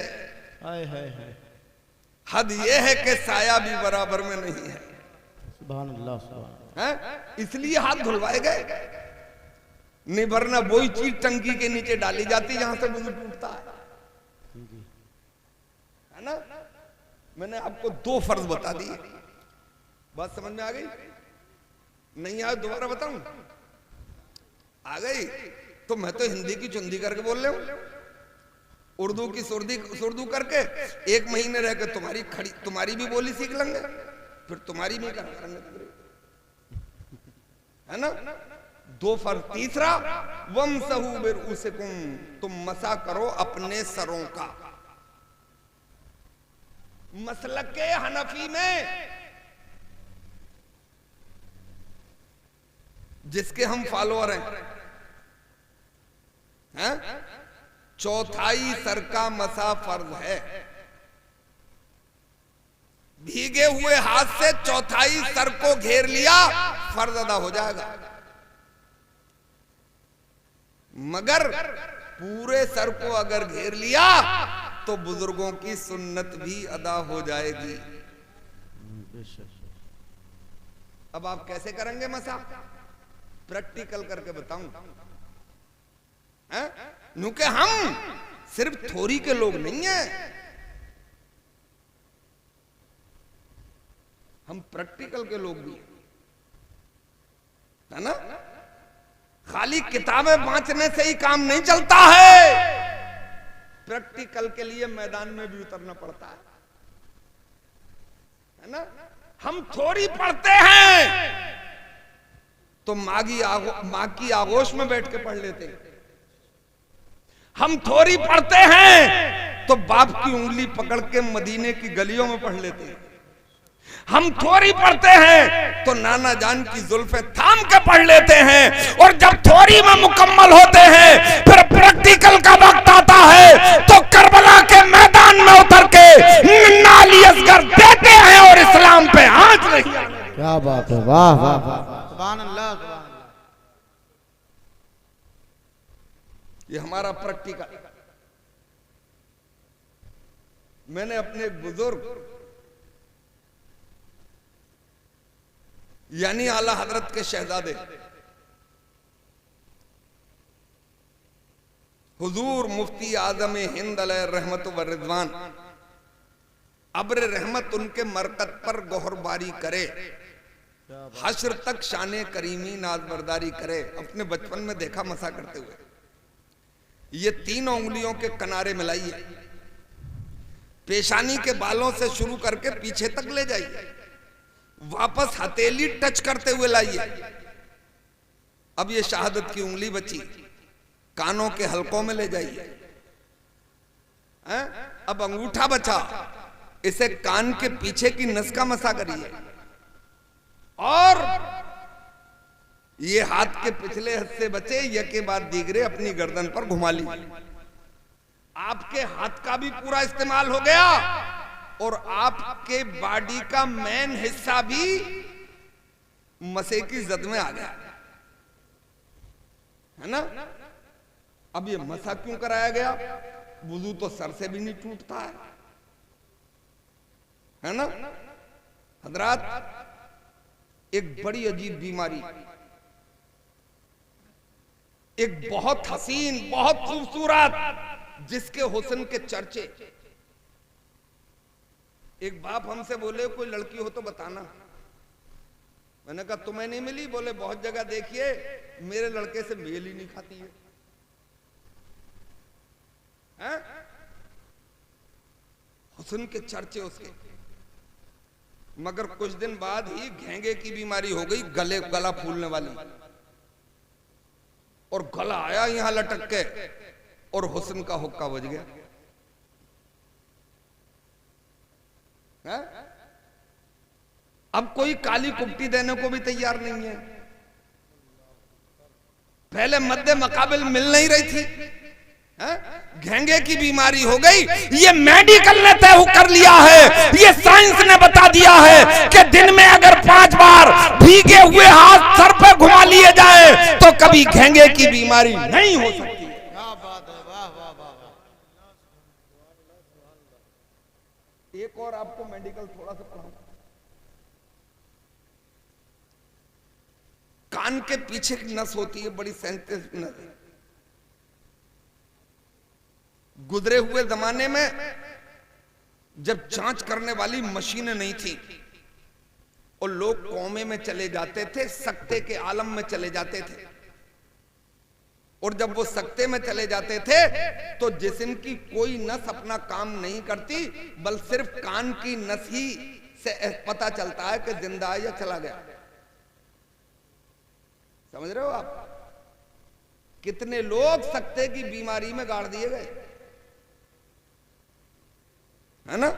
हाय हाय हाय।
हद ये है कि साया भी बराबर में नहीं है।
सुभान अल्लाह सुभान।
हैं? इसलिए हाथ धुलवाए गए, नहीं वरना वही चीज टंकी के नीचे डाली जाती जहां से वजू टूटता है ना। मैंने आपको 2 फर्ज बता दिए, बात समझ में आ गई? नहीं आए दोबारा बताऊं? आ गई तो मैं तो हिंदी की चुंदी करके बोल रहा हूं, उर्दू की सुर्दू करके 1 महीने रह के तुम्हारी भी बोली सीख लेंगे, फिर तुम्हारी भी करेंगे, है ना। 2 फर्ज। तीसरा, वमसहू बिरुसिकुम, तुम मसा करो अपने सरों का। मसलक के हनफी में जिसके हम फॉलोअर हैं, 1/4 सर का मसा फर्ज है। भीगे हुए हाथ से 1/4 सर को घेर लिया, फर्ज अदा हो जाएगा। मगर पूरे सर को अगर घेर लिया तो बुजुर्गों की सुन्नत भी अदा हो जाएगी। अब आप कैसे करेंगे मसा? प्रैक्टिकल करके बताऊं? क्योंकि हम सिर्फ थोड़ी के लोग नहीं हैं, हम प्रैक्टिकल के लोग भी है ना। खाली किताबें बांचने से ही काम नहीं चलता है, प्रैक्टिकल के लिए मैदान में भी उतरना पड़ता है ना। हम थोड़ी पढ़ते हैं तो माँ की आगोश में बैठ के पढ़ लेते हैं। हम थोड़ी पढ़ते हैं तो बाप की उंगली पकड़ के मदीने की गलियों में पढ़ लेते हैं। हम थोड़ी पढ़ते हैं तो नाना जान की जुल्फे थाम के पढ़ लेते हैं। और जब थोड़ी में मुकम्मल होते हैं, फिर प्रैक्टिकल का वक्त आता है तो करबला के मैदान में उतर के नाली असगर देते हैं और इस्लाम पे आंच नहीं आने।
क्या बात है, वाह वाह वाह, सुभान अल्लाह सुभान अल्लाह।
ये हमारा प्रैक्टिकल। मैंने अपने एक बुजुर्ग यानी आला हजरत के शहजादे हुजूर मुफ्ती आजम हिंद अलैहि रहमत व रिजवान, अब्र रहमत उनके मरकत पर गोहरबारी करे, हश्र तक शाने करीमी नाजबरदारी करे। अपने बचपन में देखा मसा करते हुए, ये 3 उंगलियों के किनारे मिलाइए, पेशानी के बालों से शुरू करके पीछे तक ले जाइए, वापस हथेली टच करते हुए लाइए। अब ये शहादत की उंगली बची, कानों के हलकों में ले जाइए। अब अंगूठा बचा, इसे कान के पीछे की नस का मसा करिए और ये हाथ के पिछले हिस्से बचे यके बाद दीगरे अपनी गर्दन पर घुमा ली। आपके हाथ का भी पूरा इस्तेमाल हो गया और आपके बॉडी का मेन हिस्सा भी मसे की जद में आ गया, है ना। अब ये मसा क्यों कराया गया? वुजू तो सर से भी नहीं टूटता है ना। हजरात, एक बड़ी अजीब बीमारी, एक बहुत हसीन, बहुत खूबसूरत, जिसके हुस्न के चर्चे। एक बाप हमसे बोले कोई लड़की हो तो बताना। मैंने कहा तुम्हें नहीं मिली? बोले बहुत जगह देखिए, मेरे लड़के से मेल ही नहीं खाती है। हुस्न के चर्चे उसके, मगर कुछ दिन बाद ही घेंगे की बीमारी हो गई, गला फूलने वाली, और गला आया यहां लटक के और हुस्न का हुक्का बज गया। अब कोई काली कुप्टी देने को भी तैयार नहीं है। पहले मद्दे मकाबिल मिल नहीं रही थी, घेंगे की बीमारी हो गई। ये मेडिकल ने तय कर लिया है, ये साइंस ने बता दिया है कि दिन में अगर 5 बार भीगे हुए हाथ सर पे घुमा लिए जाए तो कभी घेंगे की बीमारी नहीं हो सकती। एक और आपको मेडिकल थोड़ा सा पढ़ाऊं। कान के पीछे की नस होती है, बड़ी सेंसिटिव नस। गुजरे हुए जमाने में जब जांच करने वाली मशीनें नहीं थी और लोग कोमे में चले जाते थे, सकते के आलम में चले जाते थे, और जब वो सकते में चले जाते थे तो जिस्म की कोई नस अपना काम नहीं करती, बल सिर्फ कान की नस ही से पता चलता है कि जिंदा है या चला गया। समझ रहे हो आप? कितने लोग सकते की बीमारी में गाड़ दिए गए, है ना?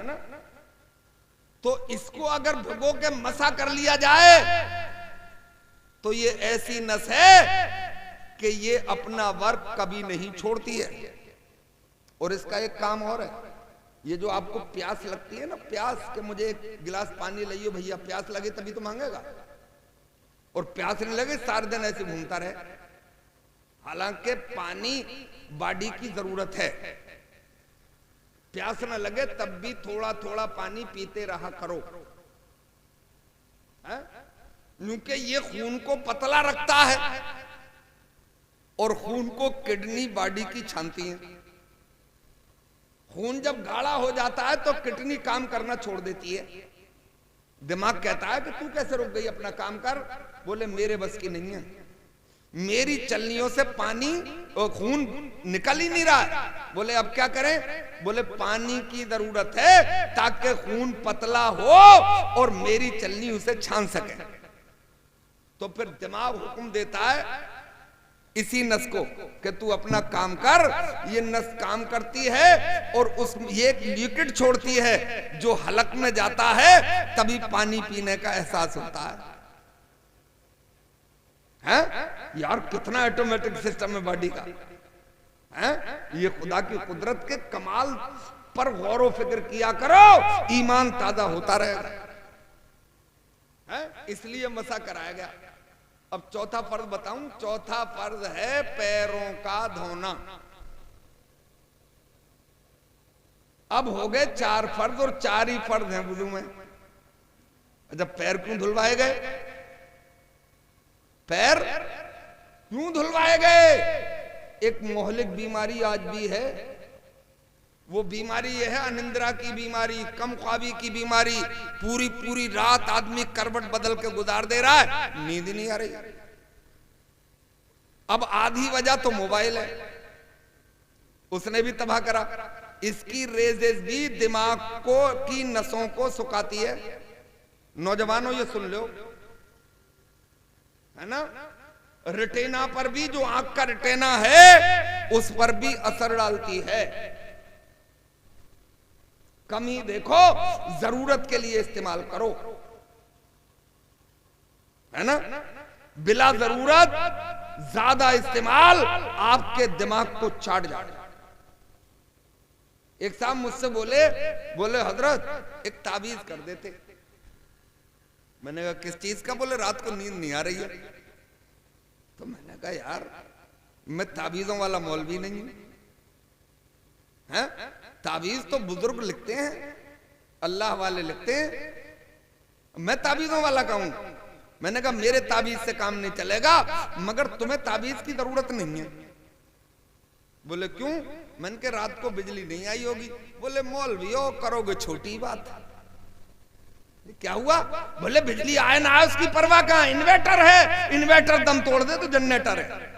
तो इसको अगर भिगो के मसा कर लिया जाए तो ये ऐसी नस है कि ये अपना वर्क कभी नहीं छोड़ती है। और इसका एक काम और है, ये जो आपको प्यास लगती है ना, प्यास के मुझे एक गिलास पानी लाइए भैया, प्यास लगे तभी तो मांगेगा, और प्यास नहीं लगे सारे दिन ऐसे घूमता रहे। हालांकि पानी बॉडी की जरूरत है, प्यास न लगे तब भी थोड़ा थोड़ा पानी पीते रहा करो, क्योंकि ये खून को पतला रखता है और खून को किडनी बॉडी की छानती है। खून जब गाढ़ा हो जाता है तो किडनी काम करना छोड़ देती है। दिमाग कहता है कि तू कैसे रुक गई, अपना काम कर। बोले मेरे बस की नहीं है, मेरी चलनियों से पानी और खून निकल ही नहीं रहा है। बोले अब क्या करें? बोले पानी की जरूरत है ताकि खून पतला हो और मेरी चलनी उसे छान सके। तो फिर दिमाग हुक्म देता है इसी नस को कि तू अपना काम कर। ये नस काम करती है और उस ये एक लिक्विड छोड़ती है जो हलक में जाता है, तभी पानी पीने का एहसास होता है। हैं? यार कितना ऑटोमेटिक सिस्टम है बॉडी का, हैं? ये खुदा की कुदरत के कमाल पर गौर व फिक्र किया करो, ईमान ताजा होता रहेगा। हैं? इसलिए मसा कराया गया। अब चौथा फर्ज बताऊं। चौथा फर्ज है पैरों का धोना। अब हो गए 4 फर्ज और 4 ही फर्ज हैं वुजू में। जब पैर क्यों धुलवाए गए? पैर क्यों धुलवाए गए? एक मोहलिक बीमारी आज भी है। वो बीमारी ये है अनिंद्रा की बीमारी, कम ख्वाबी की बीमारी। पूरी पूरी रात आदमी करवट बदल के गुजार दे रहा है, नींद नहीं आ रही। अब आधी वजह तो मोबाइल है, उसने भी तबाह करा। इसकी रेजेस भी दिमाग को की नसों को सुखाती है। नौजवानों ये सुन लो, है ना? रेटिना पर भी, जो आंख का रेटिना है उस पर भी असर डालती है। कम ही देखो, जरूरत के लिए इस्तेमाल करो, है ना? बिला जरूरत ज्यादा इस्तेमाल आपके दिमाग को चाट जाए। एक साहब मुझसे बोले हजरत एक ताबीज कर देते। मैंने कहा किस चीज का? बोले रात को नींद नहीं आ रही है। तो मैंने कहा यार मैं ताबीजों वाला मौलवी नहीं हूं, हैं? ताबीज तो बुजुर्ग लिखते हैं, अल्लाह वाले लिखते हैं, मैं ताबीजों वाला कहूं। मैंने कहा मेरे ताबीज से काम नहीं चलेगा, मगर तुम्हें ताबीज की जरूरत नहीं है। बोले क्यों? मैंने कहा रात को बिजली नहीं आई होगी। बोले मौलवी हो, करोगे छोटी बात। क्या हुआ? बोले बिजली आए ना आए उसकी परवाह कहां, इन्वर्टर है, इन्वर्टर दम तोड़ दे तो जनरेटर है।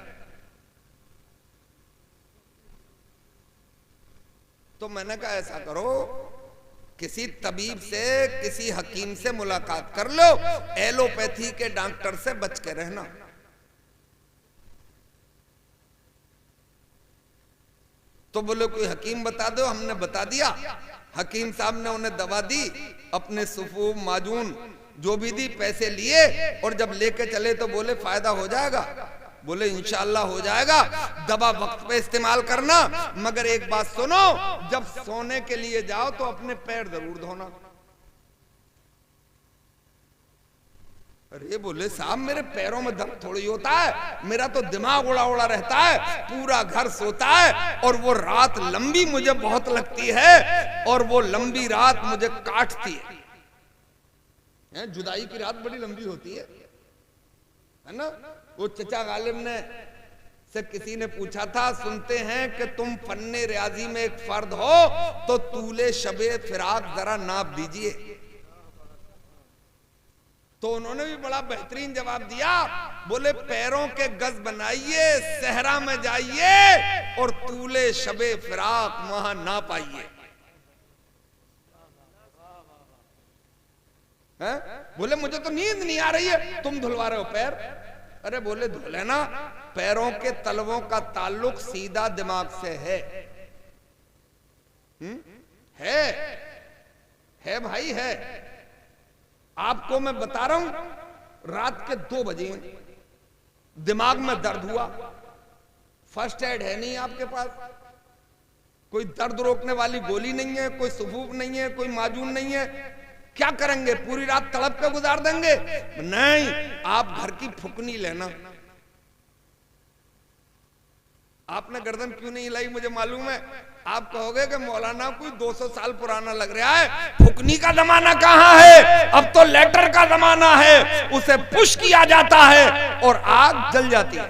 तो मैंने कहा ऐसा करो, किसी तबीब से, किसी हकीम से मुलाकात कर लो, एलोपैथी के डॉक्टर से बच के रहना। तो बोले कोई हकीम बता दो। हमने बता दिया, हकीम साहब ने उन्हें दवा दी, अपने सुफूफ माजून जो भी दी, पैसे लिए, और जब लेके चले तो बोले फायदा हो जाएगा। बोले इंशाअल्लाह हो जाएगा, दवा वक्त पे इस्तेमाल करना, मगर एक बात सुनो, जब सोने के लिए जाओ तो अपने पैर जरूर धोना। अरे बोले साहब मेरे पैरों में दर्द थोड़ी होता है, मेरा तो दिमाग उड़ा उड़ा रहता है, पूरा घर सोता है, और वो रात लंबी मुझे बहुत लगती है, और वो लंबी रात मुझे काटती है। जुदाई की रात बड़ी लंबी होती है ना। वो चचा गालिब ने से किसी ने पूछा था, सुनते हैं कि तुम फन्ने रियाजी में एक फर्द हो, तो तूले शबे फिराक जरा नाप दीजिए। तो उन्होंने भी बड़ा बेहतरीन जवाब दिया, बोले पैरों के गज बनाइए, सहरा में जाइए, और तूले शबे फिराक वहां ना पाइए। बोले मुझे तो नींद नहीं आ रही है, तुम धुलवा रहे हो पैर। अरे बोले धो लेना, पैरों के तलवों का ताल्लुक सीधा दिमाग से है। है भाई है। आपको मैं बता रहा हूं, रात के 2 बजे दिमाग में दर्द हुआ, फर्स्ट एड है नहीं आपके पास, कोई दर्द रोकने वाली गोली नहीं है, कोई सुफूफ नहीं है, कोई माजून नहीं है, क्या करेंगे? पूरी रात तड़प के गुजार देंगे? नहीं, आप घर की फुकनी लेना। आपने गर्दन क्यों नहीं हिलाई मुझे मालूम है। आप कहोगे कि मौलाना कोई 200 साल पुराना लग रहा है, फुकनी का जमाना कहां है, अब तो लेटर का जमाना है, उसे पुश किया जाता है और आग जल जाती है।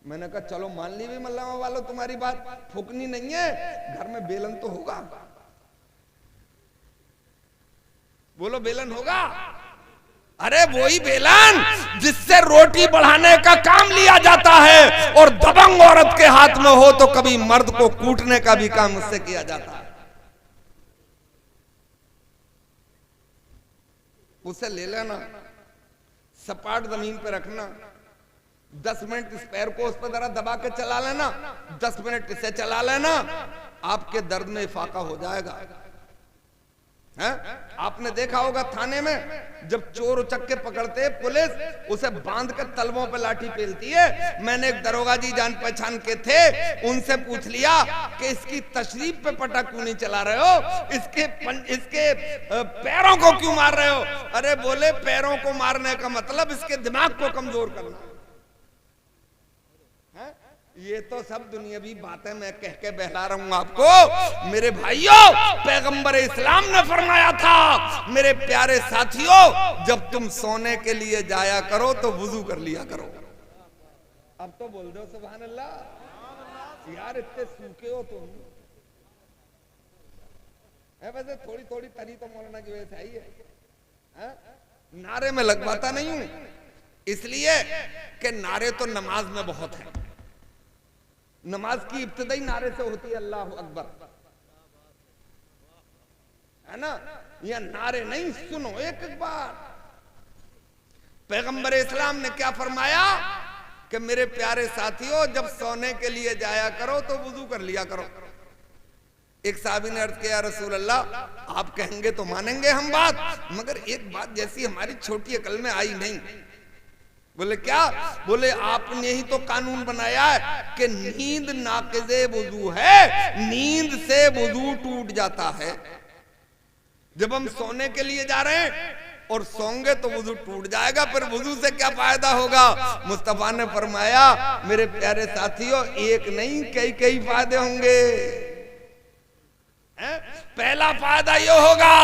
मैंने कहा चलो मान ली भी मल्लामा वालों तुम्हारी बात, फुकनी नहीं है, घर में बेलन तो होगा। बोलो बेलन होगा? अरे वही बेलन जिससे रोटी बढ़ाने का काम लिया जाता है, और दबंग औरत के हाथ में हो तो कभी मर्द को कूटने का भी काम उससे किया जाता है। उसे ले लेना, सपाट जमीन पे रखना, 10 मिनट इस पैर को उस पर जरा दबा के चला लेना, 10 मिनट इसे चला लेना, आपके दर्द में इफाका हो जाएगा। आपने देखा होगा थाने में जब चोर उचक के पकड़ते पुलिस उसे बांध कर तलवों पे लाठी पेलती है। मैंने एक दरोगा जी जान पहचान के थे, उनसे पूछ लिया कि इसकी तशरीफ पे पटा क्यों नहीं चला रहे हो, इसके पैरों को क्यों मार रहे हो? अरे बोले पैरों को मारने का मतलब इसके दिमाग को कमजोर करना। ये तो सब दुनियावी बातें मैं कह के बहला रहा हूं आपको। मेरे भाइयों, पैगंबर इस्लाम ने फरमाया था, मेरे प्यारे साथियों, जब तुम सोने के लिए जाया करो तो वुजू कर लिया करो। अब तो बोल दो सुभान अल्लाह। यार इतने सूखे हो तुम। वैसे थोड़ी थोड़ी तरी तो मौलाना की वजह से आई है। नारे में लगवाता नहीं हूं, इसलिए कि नारे तो नमाज में बहुत है। नमाज की इब्तिदाई नारे से होती है अल्लाह अकबर, है ना? यह नारे नहीं, सुनो एक बार। पैगंबर इस्लाम ने क्या फरमाया कि मेरे प्यारे साथियों, जब सोने के लिए जाया करो तो वुजू कर लिया करो। एक साहबी ने अर्ज किया, रसूल अल्लाह, आप कहेंगे तो मानेंगे हम बात, मगर एक बात जैसी हमारी छोटी अकल में आई नहीं। बोले क्या? बोले आपने ही तो कानून बनाया है कि नींद नाक़िज़े वुज़ू है, नींद से वुज़ू टूट जाता है। जब हम सोने के लिए जा रहे हैं और सोंगे तो वुज़ू टूट जाएगा, फिर वुज़ू से क्या फायदा होगा? मुस्तफा ने फरमाया, मेरे प्यारे साथियों, एक नहीं कई कई फायदे होंगे। पहला फायदा ये होगा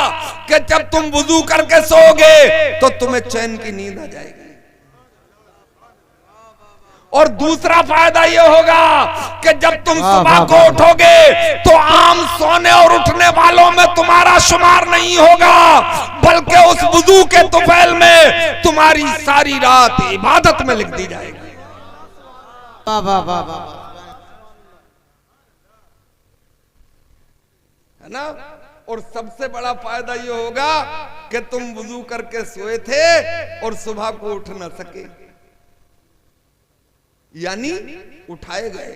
कि जब तुम वुज़ू करके सोओगे तो तुम्हें चैन की नींद आ जाएगी, और दूसरा फायदा यह होगा कि जब तुम सुबह को उठोगे तो आम सोने और उठने वालों में तुम्हारा शुमार नहीं होगा, बल्कि उस वुज़ू के तुफैल में तुम्हारी सारी रात इबादत में लिख दी जाएगी। है ना? और सबसे बड़ा फायदा यह होगा कि तुम वुज़ू करके सोए थे और सुबह को उठ ना सके, यानी उठाए गए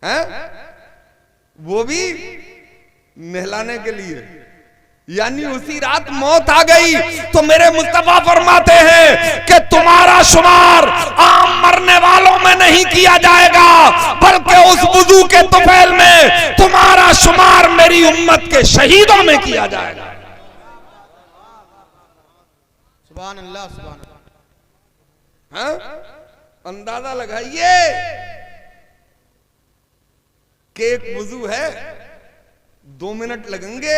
हैं, वो भी नहलाने के लिए, यानी उसी रात मौत आ गई। तो मेरे मुस्तफा फरमाते हैं कि तुम्हारा शुमार आम मरने वालों में नहीं किया जाएगा, बल्कि उस वुजू के तुफैल में तुम्हारा शुमार मेरी उम्मत के शहीदों में किया जाएगा।
सुभान अल्लाह, सुभान अल्लाह।
हाँ? अंदाजा लगाइए कि एक वुजू है 2 मिनट लगेंगे,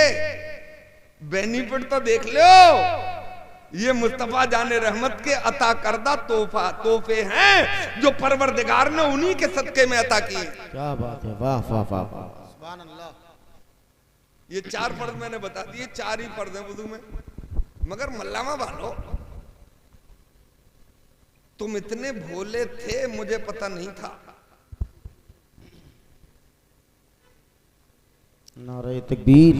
बेनिफिट तो देख लो। ये मुस्तफा जाने रहमत के अता करदा तोहफे हैं जो परवरदिगार ने उन्हीं के सदके में अता किए।
क्या बात है, वाह वाह वाह वाह, सुभान अल्लाह।
ये 4 फर्ज मैंने बता दिए, 4 ही फर्ज हैं वुजू में। मगर मल्लामा वालों, तुम इतने भोले थे मुझे पता नहीं था।
नारे तकबीर,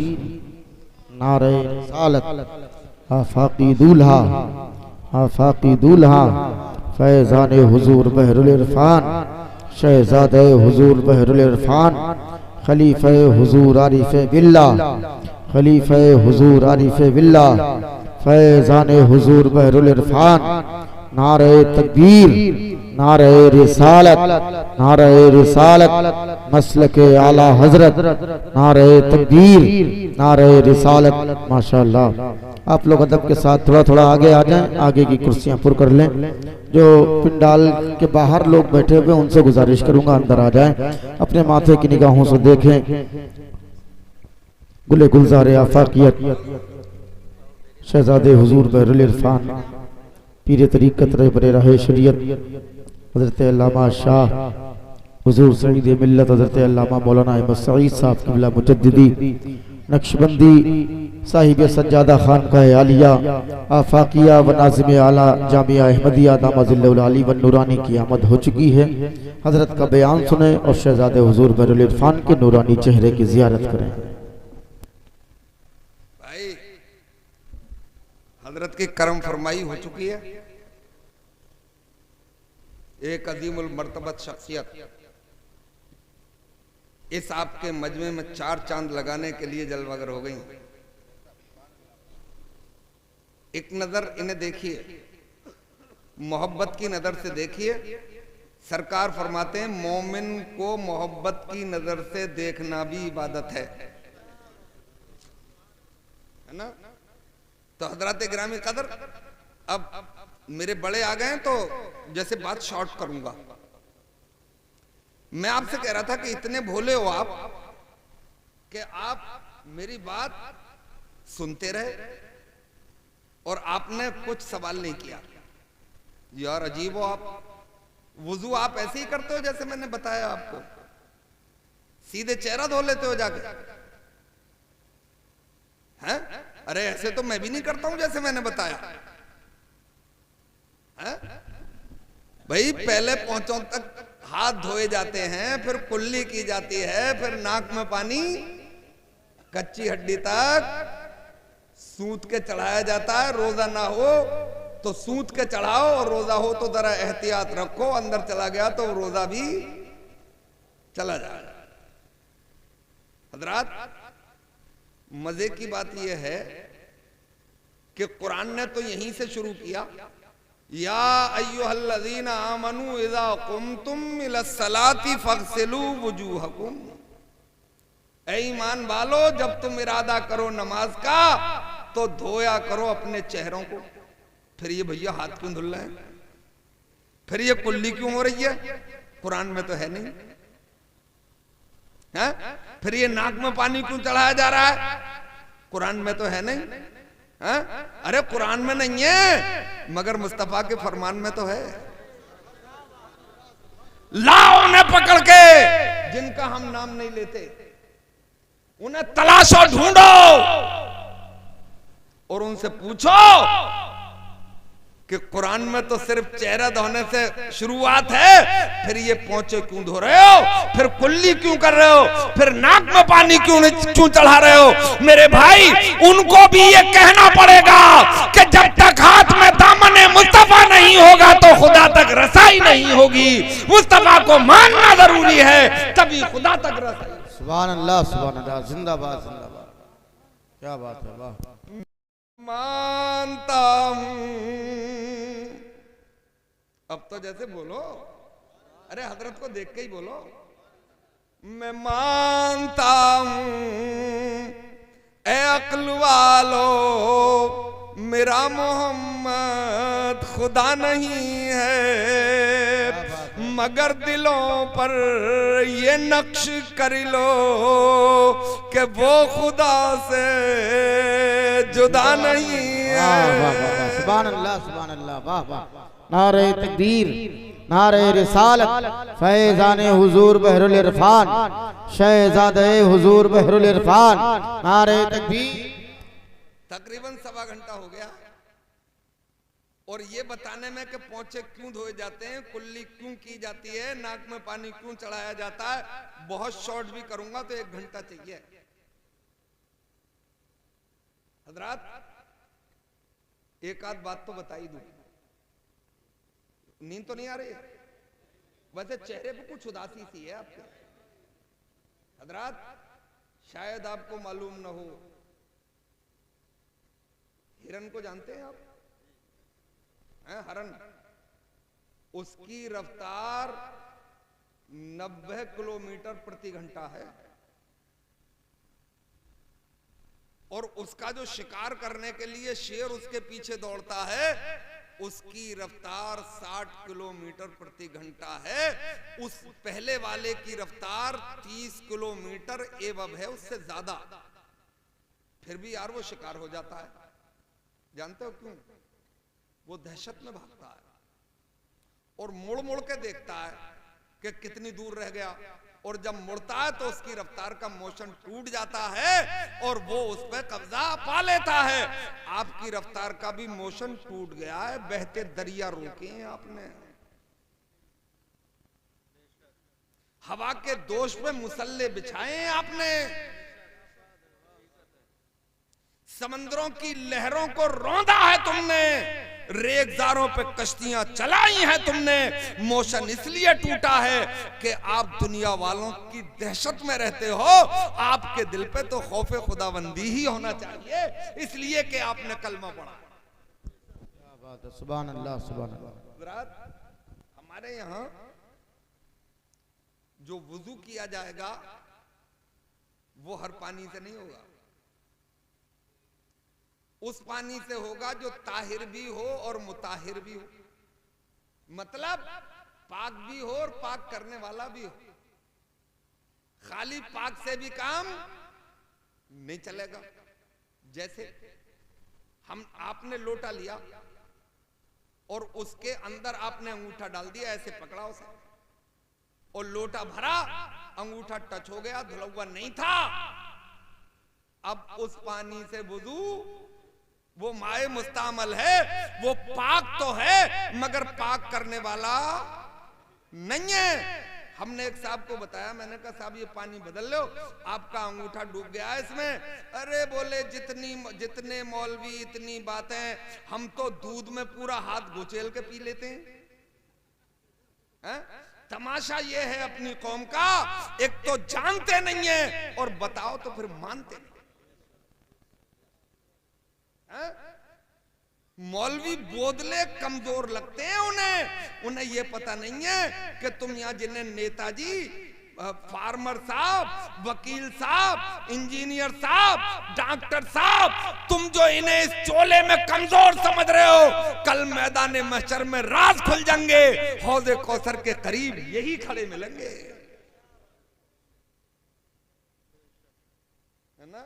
नारे रिसालत, आफाकी दूल्हा, आफाकी दूल्हा, फैजान हुजूर बहरुल इरफान, शहजादे हुजूर बहरुल इरफान, खलीफे हुजूर आरिफे बिल्लाह, खलीफे हुजूर आरिफे बिल्लाह, फैजान हुजूर बहरुल इरफान। नारे तकबीर, नारे रिसालत, नारे रिसालत, मसलके आला हजरत, नारे तकबीर, नारे रिसालत। माशाअल्लाह। आप लोग अदब के साथ थोड़ा थोड़ा आगे आ जाएं, आगे की कुर्सियां पुर कर लें। जो पिंडाल के बाहर लोग बैठे हुए उनसे गुजारिश करूंगा अंदर आ जाएं, अपने माथे की निगाहों से देखें गुले गुलजार आफाकियत शहजादे हुजूर बहरुल इरफान, पीर तरीक़त रहबरे राहे शरीयत हज़रत अल्लामा शाह हुजूर सईद मिल्लत हज़रत अल्लामा मौलाना अहमद सईद साहब क़िबला मुजद्दिदी नक्शबंदी साहिब सज्जादा खानकाह आलिया आफाकिया व नाज़िम आला जामिया अहमदिया दामज़िल्लुल आली व नूरानी की आमद हो चुकी है। हज़रत का बयान सुने और शहजादे हुजूर बहरुल इरफान के नूरानी चेहरे की ज़ियारत करें।
भाई हजरत की करम फरमाई हो चुकी है। एक अजीमुल मर्तबत शख्सियत इस आपके मजमे में 4 चांद लगाने के लिए जलवागर हो गई। एक नजर इन्हें देखिए, मोहब्बत की नजर से देखिए। सरकार फरमाते हैं मोमिन को मोहब्बत की नजर से देखना भी इबादत है ना। तो हजरत गिरामी कदर, अब मेरे बड़े आ गए हैं तो जैसे बात शॉर्ट करूंगा। मैं आपसे कह रहा था कि इतने भोले हो आप कि आप मेरी बात सुनते रहे और आपने कुछ सवाल नहीं किया। यार अजीब हो आप। वुजू आप ऐसे ही करते हो जैसे मैंने बताया आपको, सीधे चेहरा धो लेते हो जाके, हैं? अरे ऐसे तो मैं भी नहीं करता हूं जैसे मैंने बताया है? भाई पहले पहुंचों तक हाथ धोए जाते हैं, फिर कुल्ली की जाती है, फिर नाक में पानी, कच्ची हड्डी तक सूत के चढ़ाया जाता है। रोजा ना हो तो सूत के चढ़ाओ और रोजा हो तो जरा एहतियात रखो, अंदर चला गया तो रोजा भी चला जाएगा। हजरात मजे की बात यह है कि कुरान ने तो यहीं से शुरू किया, या अय्युहल्लज़ीना आमनू इज़ा कुमतुम इलस्सलाति फग़सिलू वुजूहकुम। ऐ ईमान वालो, जब तुम इरादा करो नमाज का तो धोया करो अपने चेहरों को। फिर ये भैया हाथ क्यों धुल रहे हैं? फिर ये कुल्ली क्यों हो रही है? कुरान में तो है नहीं है? फिर ये नाक में पानी क्यों चढ़ाया जा रहा है? कुरान में तो है नहीं है? अरे कुरान में नहीं है मगर मुस्तफा के फरमान में तो है। लाओ उन्हें पकड़ के जिनका हम नाम नहीं लेते, उन्हें तलाशो, ढूंढो और उनसे पूछो कि कुरान में तो सिर्फ चेहरा धोने से शुरुआत है, फिर ये पोंछे क्यों धो रहे हो? फिर कुल्ली क्यों कर रहे हो? फिर नाक में पानी क्यों चढ़ा रहे हो? मेरे भाई उनको भी ये कहना पड़ेगा कि जब तक हाथ में दामने मुस्तफा नहीं होगा तो खुदा तक रसाई नहीं होगी। मुस्तफा को मानना जरूरी है, तभी खुदा तक रसाई।
सुभान अल्लाह, सुभान अल्लाह, जिंदाबाद जिंदाबाद। क्या बात है, वाह।
मानता हूं, अब तो जैसे बोलो, अरे हजरत को देख के ही बोलो। मैं मानता हूं ए अक्ल वालो, मेरा मोहम्मद खुदा नहीं है, मगर दिलों पर ये नक्श कर लो कि वो खुदा से जुदा नहीं है।
सुभान अल्लाह, सुभान अल्लाह, वाह वाह। नारे तकबीर, नारे रिसालत, फैज़ाने हुजूर बहरुल इरफान, शहज़ादे हुजूर बहरुल इरफान, नारे तकबीर।
तकरीबन 1.25 घंटा हो गया और ये बताने में कि पोंछे क्यों धोए जाते हैं, कुल्ली क्यों की जाती है, नाक में पानी क्यों चढ़ाया जाता है, बहुत शॉर्ट भी करूंगा तो 1 घंटा चाहिए। हजरात एक आध बात तो बता ही दूं, नींद तो नहीं आ रही है? वैसे चेहरे पे कुछ उदासी सी है आपके। हजरात शायद आपको मालूम न हो, हिरन को जानते हैं आप? हरन, उसकी रफ्तार 90 किलोमीटर प्रति घंटा है और उसका जो शिकार करने के लिए शेर उसके पीछे दौड़ता है, उसकी रफ्तार 60 किलोमीटर प्रति घंटा है। उस पहले वाले की रफ्तार 30 किलोमीटर एवं है, उससे ज्यादा, फिर भी यार वो शिकार हो जाता है। जानते हो क्यों? वो दहशत में भागता है और मुड़ मुड़ के देखता है कि कितनी दूर रह गया, और जब मुड़ता है तो उसकी रफ्तार का मोशन टूट जाता है और वो उस पर कब्जा पा लेता है। आपकी रफ्तार का भी मोशन टूट गया है, बहते दरिया रोके हैं आपने, हवा के दोष पे मुसल्ले बिछाए हैं आपने, समंदरों की लहरों को रौंदा है तुमने, रेगजारों पे कश्तियां चलाई हैं तुमने। मोशन इसलिए टूटा है कि आप दुनिया वालों की दहशत में रहते हो। आपके दिल पे तो खौफे खुदाबंदी ही होना चाहिए, इसलिए कि आपने कलमा पढ़ा।
क्या बात है, सुभान अल्लाह, सुभान अल्लाह।
हमारे यहाँ जो वुजू किया जाएगा वो हर पानी से नहीं होगा, उस पानी से होगा जो ताहिर भी हो और मुताहिर भी हो, मतलब पाक भी हो और पाक करने वाला भी हो। खाली पाक से भी काम नहीं चलेगा। जैसे आपने लोटा लिया और उसके अंदर आपने अंगूठा डाल दिया, ऐसे पकड़ा उसे और लोटा भरा, अंगूठा टच हो गया, धुला हुआ नहीं था। अब उस पानी से वुजू, वो माए मुस्तामल है, वो पाक तो है मगर पाक करने वाला नहीं है। हमने एक साहब को बताया, मैंने कहा साहब ये पानी बदल लो, आपका अंगूठा डूब गया है इसमें। अरे बोले जितने मौलवी इतनी बातें, हम तो दूध में पूरा हाथ गुचेल के पी लेते हैं। तमाशा ये है अपनी कौम का, एक तो जानते नहीं है और बताओ तो फिर मानते नहीं। मौलवी बोदले कमजोर लगते हैं उन्हें ये पता नहीं है कि तुम यहां जिन्हें नेताजी, फार्मर साहब, वकील साहब, इंजीनियर साहब, डॉक्टर साहब, तुम जो इन्हें इस चोले में कमजोर समझ रहे हो, कल मैदान महशर में राज खुल जाएंगे, हौज़े कौसर के करीब यही खड़े मिलेंगे, है ना।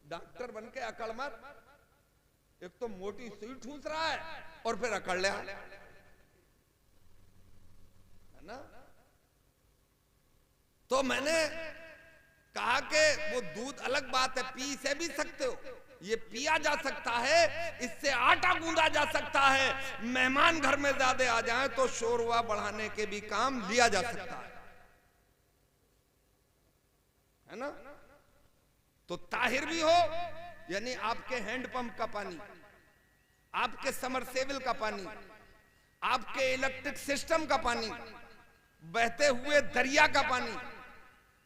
डॉक्टर बन के अकड़ मत, एक तो मोटी सुई ठूस रहा है और फिर अकड़ ले, है ना। तो मैंने कहा कि वो दूध अलग बात है, पी से भी सकते हो, ये पिया जा सकता है, इससे आटा गूंदा जा सकता है, मेहमान घर में ज्यादा आ जाए तो शोरवा बढ़ाने के भी काम लिया जा सकता है ना। तो ताहिर भी हो, यानी आपके हैंडपंप का पानी, आपके समरसेबल का पानी, आपके इलेक्ट्रिक सिस्टम का पानी, बहते हुए दरिया का पानी,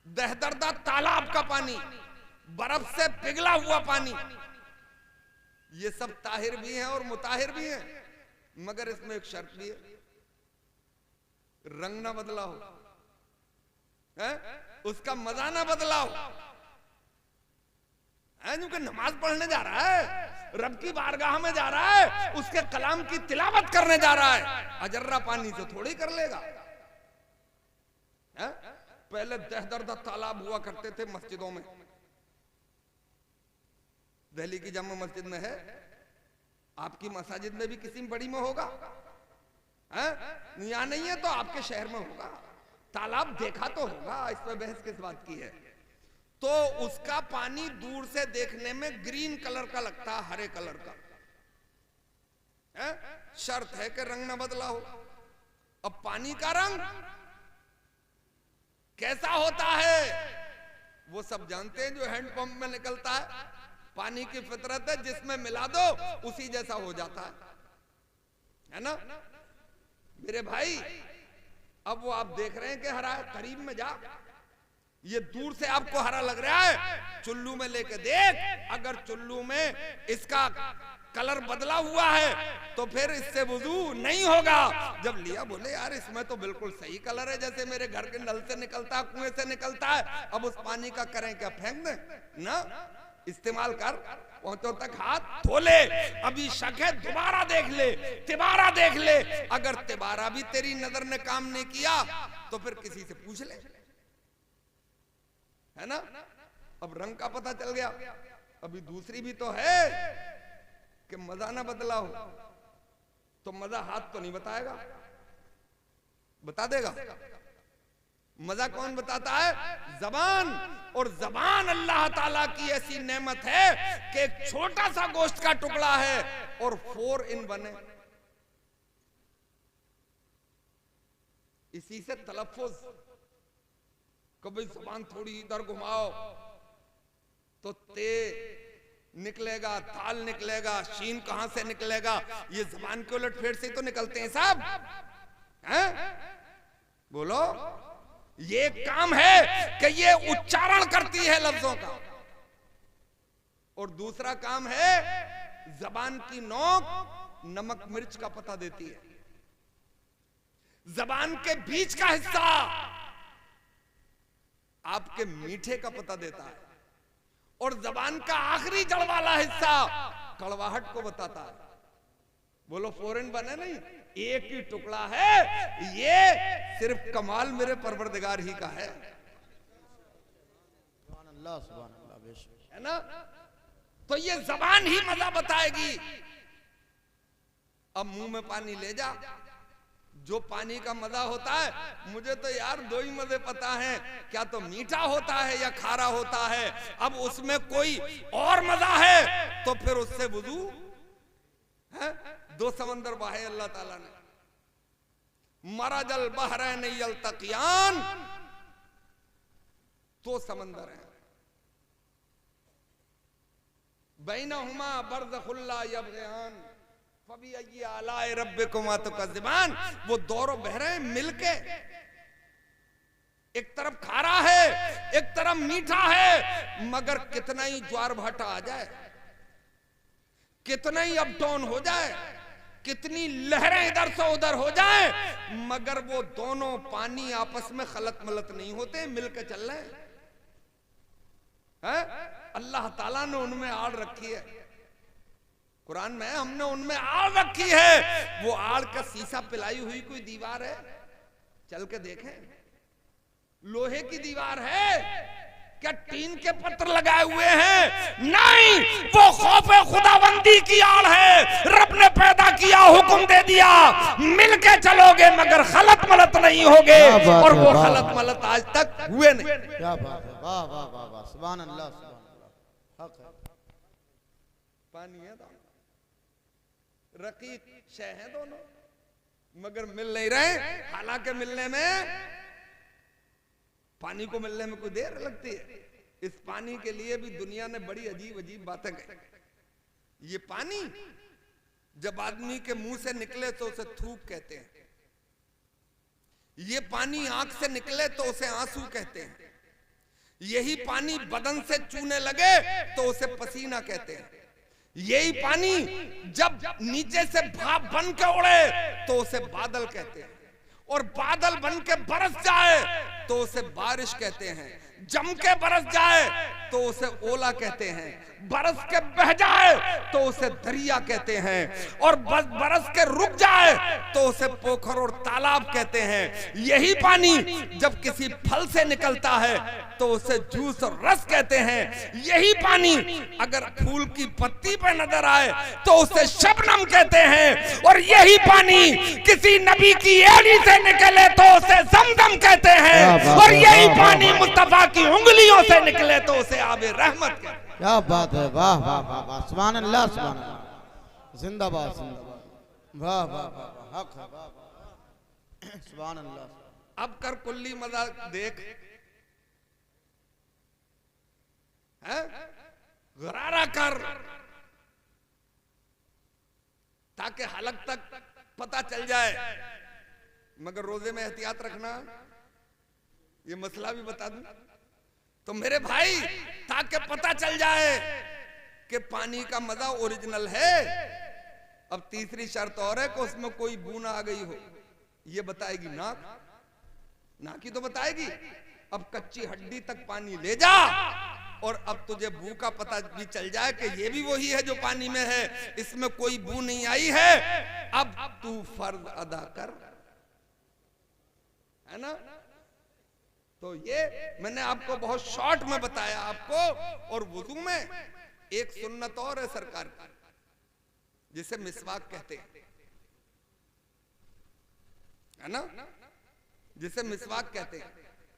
दहदरदा तालाब का पानी, बर्फ से पिघला हुआ पानी, ये सब ताहिर भी हैं और मुताहिर भी हैं, मगर इसमें एक शर्त भी है, रंग ना बदला हो, है? उसका मजा ना बदला हो। क्योंकि नमाज पढ़ने जा रहा है, रब की बारगाह में जा रहा है, उसके कलाम की तिलावत करने जा रहा है, अजर्रा पानी से थोड़ी कर लेगा। है? पहले दहदरदा तालाब हुआ करते थे मस्जिदों में, दिल्ली की जामा मस्जिद में है, आपकी मसाजिद में भी किसी में बड़ी में होगा, यहाँ नहीं है तो आपके शहर में होगा, तालाब देखा तो होगा, इस पर बहस किस बात की है। तो उसका पानी दूर से देखने में ग्रीन कलर का लगता है, हरे कलर का, है? शर्त है कि रंग ना बदला हो। अब पानी का रंग कैसा होता है वो सब जानते हैं, जो हैंडपंप में निकलता है, पानी की फितरत है, जिसमें मिला दो उसी जैसा हो जाता है ना मेरे भाई। अब वो आप देख रहे हैं कि हरा है, करीब में जा, ये दूर से आपको हरा लग रहा है, चुल्लू में लेके देख, अगर चुल्लू में इसका कलर बदला हुआ है तो फिर इससे वुजू नहीं होगा। जब लिया बोले यार इसमें तो बिल्कुल सही कलर है, जैसे मेरे घर के नल से निकलता है, कुएं से निकलता है, अब उस पानी का करें क्या, फेंक दें ना, इस्तेमाल कर, पहुंचो तक हाथ धो ले, अभी शक है दोबारा देख ले, तिबारा देख ले, अगर तिबारा भी तेरी नजर ने काम नहीं किया तो फिर किसी से पूछ ले, है ना। अब रंग का पता चल गया। अभी दूसरी भी तो है कि मजा ना बदला हो, तो मजा हाथ तो नहीं बताएगा, बता देगा। मजा कौन बताता है, जबान। और जबान अल्लाह ताला की ऐसी नेमत है कि एक छोटा सा गोश्त का टुकड़ा है और 4 इन बने, इसी से तलफ्फुज, कभी जबान थोड़ी इधर घुमाओ तो ते निकलेगा, ताल निकलेगा, शीन कहां से निकलेगा, ये जबान के उलट फेर से तो निकलते हैं साहब, हैं? बोलो, ये काम है कि ये उच्चारण करती है लफ्जों का, और दूसरा काम है जबान की नोक नमक मिर्च का पता देती है, जबान के बीच का हिस्सा आपके मीठे का पता देता है, और जबान का आखिरी जड़ वाला हिस्सा कड़वाहट को बताता है। बोलो फौरन बने नहीं, एक ही टुकड़ा है, ये सिर्फ कमाल मेरे परवरदिगार ही का है, है ना। तो ये जबान ही मजा बताएगी। अब मुंह में पानी ले जा, जो पानी का मजा होता है, मुझे तो यार 2 ही मजे पता हैं, क्या तो मीठा होता है या खारा होता है। अब उसमें कोई और मजा है तो फिर उससे वुजू है। 2 समंदर बहाए अल्लाह ताला ने, मरजल बहरैन यल्तक़ियान, 2 समंदर हैं, बैनहुमा बरज़ख़ुन ला यबग़ियान फ़बिअय्यि आलाए रब्बिकुमा तुकज़्ज़िबान। वो दोनों बह रहे हैं मिलके, एक तरफ खारा है एक तरफ मीठा है, मगर कितना ही ज्वार भाटा आ जाए, कितना ही अप डाउन हो जाए, कितनी लहरें इधर से उधर हो जाए, मगर वो दोनों पानी आपस में खलत मलत नहीं होते, मिलके चल रहे हैं। अल्लाह ताला ने उनमें आड़ रखी है, कुरान में हमने उनमें आड़ रखी है। वो आड़ का शीशा पिलाई हुई कोई दीवार है, चल के देखें, लोहे की दीवार है क्या, टीन के पत्थर लगाए हुए हैं? नहीं, वो खौफे खुदाबंदी की आड़ है। रब ने पैदा किया, हुक्म दे दिया, मिलके चलोगे मगर खलत मलत नहीं होगे, और वो खलत मलत आज तक हुए नहीं।
क्या बात है, वाह वाह वाह वाह, सुभान अल्लाह सुभान अल्लाह। हक है,
पानी है दोनों, रकीक शय है दोनों, मगर मिल नहीं रहे। हालांकि मिलने में, पानी को मिलने में कोई देर लगती है। इस पानी के लिए भी दुनिया ने बड़ी अजीब अजीब बातें कही। ये पानी जब आदमी के मुंह से निकले तो उसे थूक कहते हैं, ये पानी आंख से निकले तो उसे आंसू कहते हैं, यही पानी बदन से चूने लगे तो उसे पसीना कहते हैं। यही पानी जब नीचे से भाप बन के उड़े तो उसे बादल कहते हैं, और बादल बन के बरस जाए तो उसे बारिश कहते हैं, जम के बरस जाए तो उसे ओला कहते हैं, बरस के बह जाए तो उसे दरिया कहते हैं, और बरस के रुक जाए तो उसे पोखर और तालाब कहते हैं। यही पानी जब किसी फल से निकलता है तो उसे जूस और रस कहते हैं। यही पानी अगर फूल की पत्ती पर नजर आए तो उसे शबनम कहते हैं, और यही पानी किसी नबी की एड़ी से निकले तो उसे जमजम कहते हैं, और यही पानी मुस्तफा की उंगलियों से निकले तो उसे आबे रहमत कहते हैं।
क्या बात है, वाह वाह वाह वाह, सुभान अल्लाह सुभान अल्लाह, जिंदाबाद जिंदाबाद, वाह वाह वाह, हक है, वाह वाह, सुभान अल्लाह।
अब कर कुल्ली मजा देख, है गरारा कर, ताकि हलक तक पता चल जाए, मगर रोजे में एहतियात रखना। ये मसला भी बता दूं तो मेरे भाई, ताकि पता चल जाए कि पानी का मजा ओरिजिनल है। अब तीसरी शर्त और है कि उसमें कोई बू ना आ गई हो, ये बताएगी नाक, नाक ही तो बताएगी। अब कच्ची हड्डी तक पानी ले जा, और अब तुझे बू का पता भी चल जाए कि ये भी वही है जो पानी में है, इसमें कोई बू नहीं आई है। अब तू फर्ज अदा कर, है ना। तो ये मैंने आपको बहुत शॉर्ट में बताया आपको। और वुजू में एक सुन्नत और है सरकार की, जिसे मिसवाक कहते हैं, है ना, जिसे मिसवाक कहते हैं।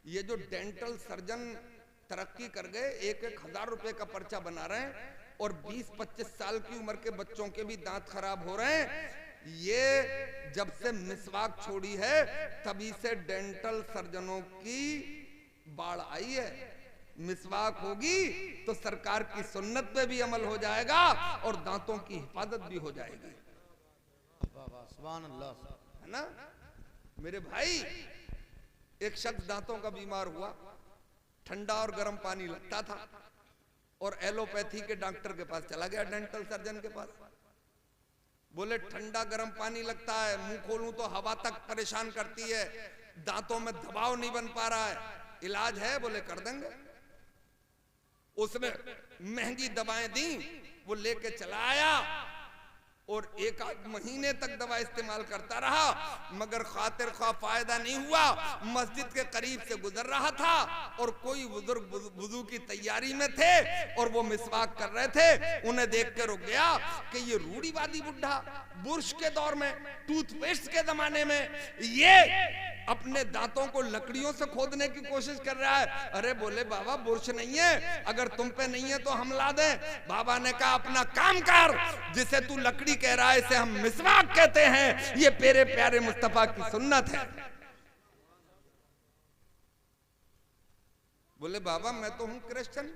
ये जो डेंटल सर्जन तरक्की कर गए, 1,000 रुपए का पर्चा बना रहे हैं, और 20-25 साल की उम्र के बच्चों के भी दांत खराब हो रहे हैं। ये जब से मिसवाक छोड़ी है तभी से डेंटल सर्जनों की बाढ़ आई है। मिसवाक होगी तो सरकार की सुन्नत पे भी अमल हो जाएगा और दांतों की हिफाजत भी हो जाएगी।
सुभान अल्लाह,
है ना मेरे भाई। एक शख्स दांतों का बीमार हुआ, ठंडा और गर्म पानी लगता था, और एलोपैथी के डॉक्टर के पास चला गया, डेंटल सर्जन के पास। बोले ठंडा गर्म पानी लगता है, मुंह खोलूं तो हवा तक परेशान करती है, दांतों में दबाव नहीं बन पा रहा है, इलाज है? बोले कर देंगे। उसने महंगी दवाएं दी, वो लेके चला आया, और 1 महीने तक दवा इस्तेमाल करता रहा, मगर खातिर खा फायदा नहीं हुआ। मस्जिद के करीब से गुजर रहा था, और कोई बुजुर्ग वुजू की तैयारी में थे, और वो मिसवाक कर रहे थे। उन्हें देख के रुक गया कि ये रूढ़िवादी बुढ़ा बुर्श के दौर में, टूथपेस्ट के जमाने में, ये अपने दांतों को लकड़ियों से खोदने की कोशिश कर रहा है। अरे बोले बाबा बुर्श नहीं है, अगर तुम पे नहीं है तो हम ला दें। बाबा ने कहा अपना काम कर, जिसे तू लकड़ी कह रहा है इसे हम मिसवाक कहते हैं, ये तेरे प्यारे मुस्तफा की सुन्नत है। बोले बाबा मैं तो हूं क्रिश्चियन,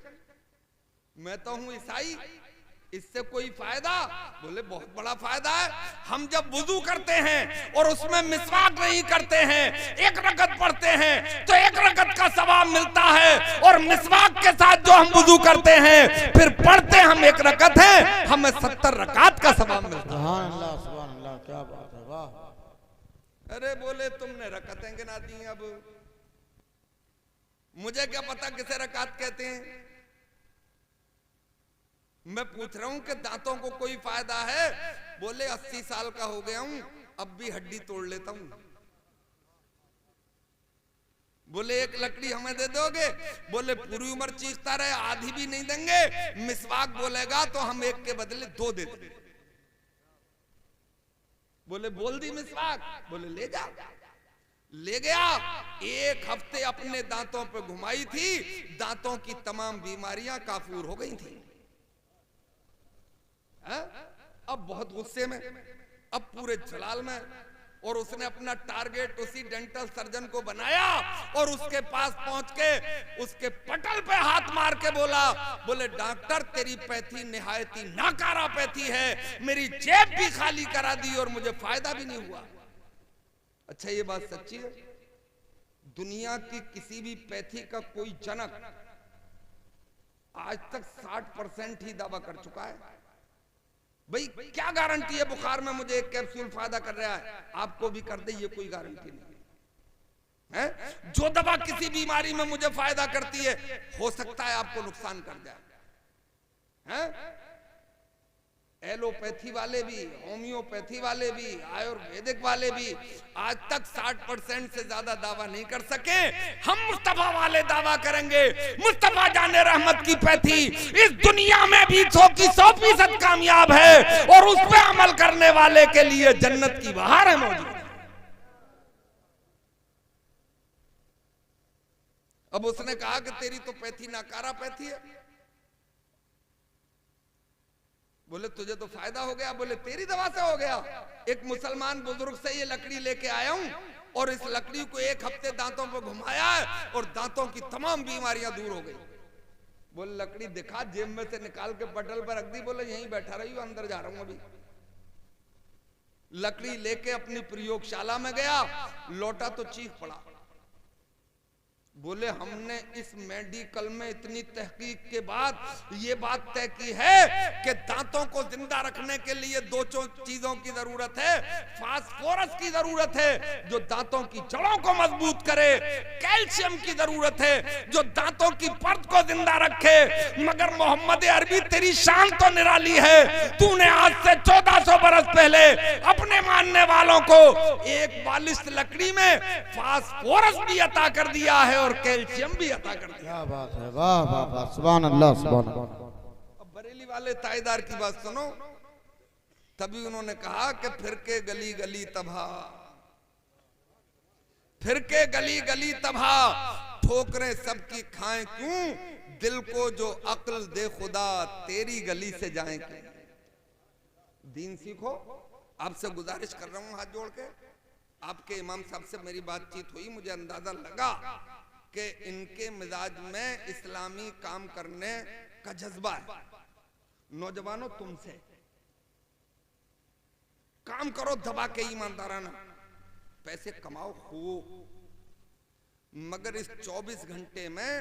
मैं तो हूं ईसाई, इससे कोई फायदा? बोले बहुत बड़ा फायदा है। हम जब वुजू करते हैं और उसमें मिसवाक नहीं करते हैं, 1 रकत पढ़ते हैं तो 1 रकत का सवाब मिलता है, और मिसवाक के साथ जो हम वुजू करते हैं फिर पढ़ते हम 1 रकत है, हमें 70 रकात का सवाब मिलता है।
सुभान अल्लाह सुभान अल्लाह, क्या बात है, वाह।
अरे बोले तुमने रकतें गिना दी, अब मुझे क्या पता किसे रकात कहते हैं। मैं पूछ रहा हूं कि दांतों को कोई फायदा है? बोले 80 साल का हो गया हूं, अब भी हड्डी तोड़ लेता हूं। बोले 1 लकड़ी हमें दे दोगे? बोले पूरी उम्र चीखता रहे, आधी भी नहीं देंगे। मिसवाक बोलेगा तो हम 1 के बदले 2 दे देंगे। बोले बोल दी मिसवाक? बोले ले जा। ले गया, 1 हफ्ते अपने दांतों पे घुमाई थी, दांतों की तमाम बीमारियां काफूर हो गई थी। अब बहुत गुस्से में, अब पूरे जलाल में, और उसने अपना टारगेट उसी डेंटल सर्जन को बनाया, और उसके पास पहुंच के उसके पटल पे हाथ मार के बोला, बोले डॉक्टर तेरी पैथी निहायती नाकारा पैथी है, मेरी जेब भी खाली करा दी और मुझे फायदा भी नहीं हुआ। अच्छा ये बात सच्ची है? दुनिया की किसी भी पैथी का कोई जनक आज तक 60% ही दावा कर चुका है। भाई क्या गारंटी है बुखार में मुझे एक कैप्सूल फायदा कर रहा है, आपको भी कर दे, ये कोई गारंटी नहीं है। जो दवा किसी बीमारी में मुझे फायदा करती है, हो सकता है आपको नुकसान कर जाए। एलोपैथी वाले भी, होम्योपैथी वाले भी, आयुर्वेदिक वाले भी आज तक 60% से ज्यादा दावा नहीं कर सके। हम मुस्तफा वाले दावा करेंगे। मुस्तफा जाने रहमत की पैथी इस दुनिया में भी 100% कामयाब है और उस पे अमल करने वाले के लिए जन्नत की बहार है मौजूद। अब उसने कहा कि तेरी तो पैथी नाकारा पैथी है। बोले तुझे तो फायदा हो गया। बोले तेरी दवा से हो गया। एक मुसलमान बुजुर्ग से ये लकड़ी लेके आया हूं और इस लकड़ी को 1 हफ्ते दांतों पर घुमाया है और दांतों की तमाम बीमारियां दूर हो गई। बोले लकड़ी दिखा, जेब में से निकाल के पटल पर रख दी। बोले यहीं बैठा रही हूं, अंदर जा रहा हूं अभी। लकड़ी लेके अपनी प्रयोगशाला में गया, लौटा तो चीख पड़ा। बोले हमने इस मेडिकल में इतनी तहकीक के बाद ये बात तय की है कि दांतों को जिंदा रखने के लिए 2 चीजों की जरूरत है। फास्फोरस की जरूरत है जो दांतों की जड़ों को मजबूत करे, कैल्शियम की जरूरत है जो दांतों की परत को जिंदा रखे। मगर मोहम्मद अरबी तेरी शान तो निराली है। तूने आज से 1400 बरस पहले अपने मानने वालों को एक बालिश लकड़ी में फास्फोरस भी अता कर दिया है और कैल्शियम भी अता कर दिया।
क्या बात है, वाह वाह वाह, सुभान अल्लाह सुभान अल्लाह।
अब बरेली वाले ताईदार की बात सुनो। तभी उन्होंने कहा कि फिर के गली गली तबाह, फिर के गली गली तबाह, ठोकरें सबकी खाएं क्यों, दिल को जो अक्ल दे खुदा तेरी गली से जाएं क्यों। दीन सीखो। आपसे गुजारिश कर रहा हूं हाथ जोड़ के। आपके इमाम साहब से मेरी बातचीत हुई, मुझे अंदाजा लगा कि इनके मिजाज में इस्लामी काम करने का जज्बा है। नौजवानों तुमसे काम करो दबा के ईमानदाराना, पैसे कमाओ खूब, मगर इस 24 घंटे में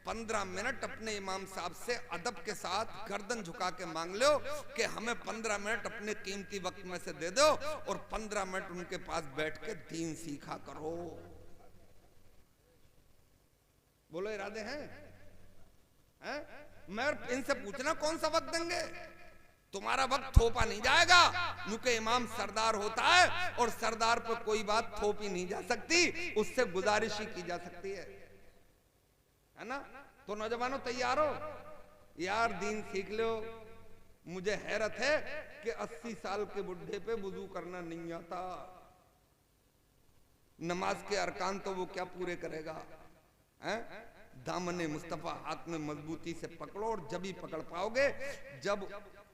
15 मिनट अपने इमाम साहब से अदब के साथ गर्दन झुका के मांग लो कि हमें 15 मिनट अपने कीमती वक्त में से दे दो और 15 मिनट उनके पास बैठ के दीन सीखा करो। बोलो इरादे हैं? मैं इनसे पूछना कौन सा वक्त देंगे? तुम्हारा वक्त थोपा नहीं जाएगा, क्योंकि इमाम सरदार होता है और सरदार पर कोई बात थोपी नहीं जा सकती, उससे गुजारिश ही की जा सकती है ना। तो नौजवानों तैयार हो यार, दीन सीख लो। मुझे हैरत है कि 80 साल के बुढ़े पे वुजू करना नहीं आता। नमाज के अरकान तो वो क्या पूरे करेगा। दामने मुस्तफा हाथ में मजबूती से पकड़ो और जब ही पकड़ पाओगे जब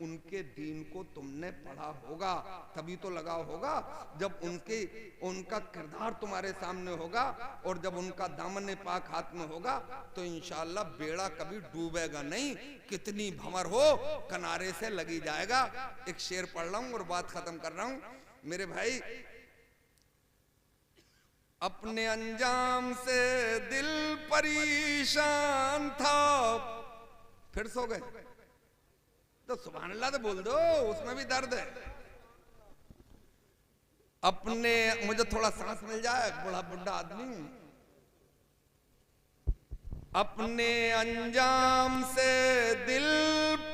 उनके दीन को तुमने पढ़ा होगा, तभी तो लगाव होगा। जब उनका किरदार तुम्हारे सामने होगा और जब उनका दामन पाक हाथ में होगा तो इंशाअल्लाह बेड़ा कभी डूबेगा नहीं। कितनी भंवर हो किनारे से लगी जाएगा। एक शेर पढ़ रहा हूं और बात खत्म कर रहा हूं मेरे भाई। अपने अंजाम से दिल परेशान था, फिर सो गए तो सुभान अल्लाह तो बोल दो, उसमें भी दर्द है। अपने, मुझे थोड़ा सांस मिल जाए, बड़ा बुढ़ा आदमी हूं। अपने अंजाम से दिल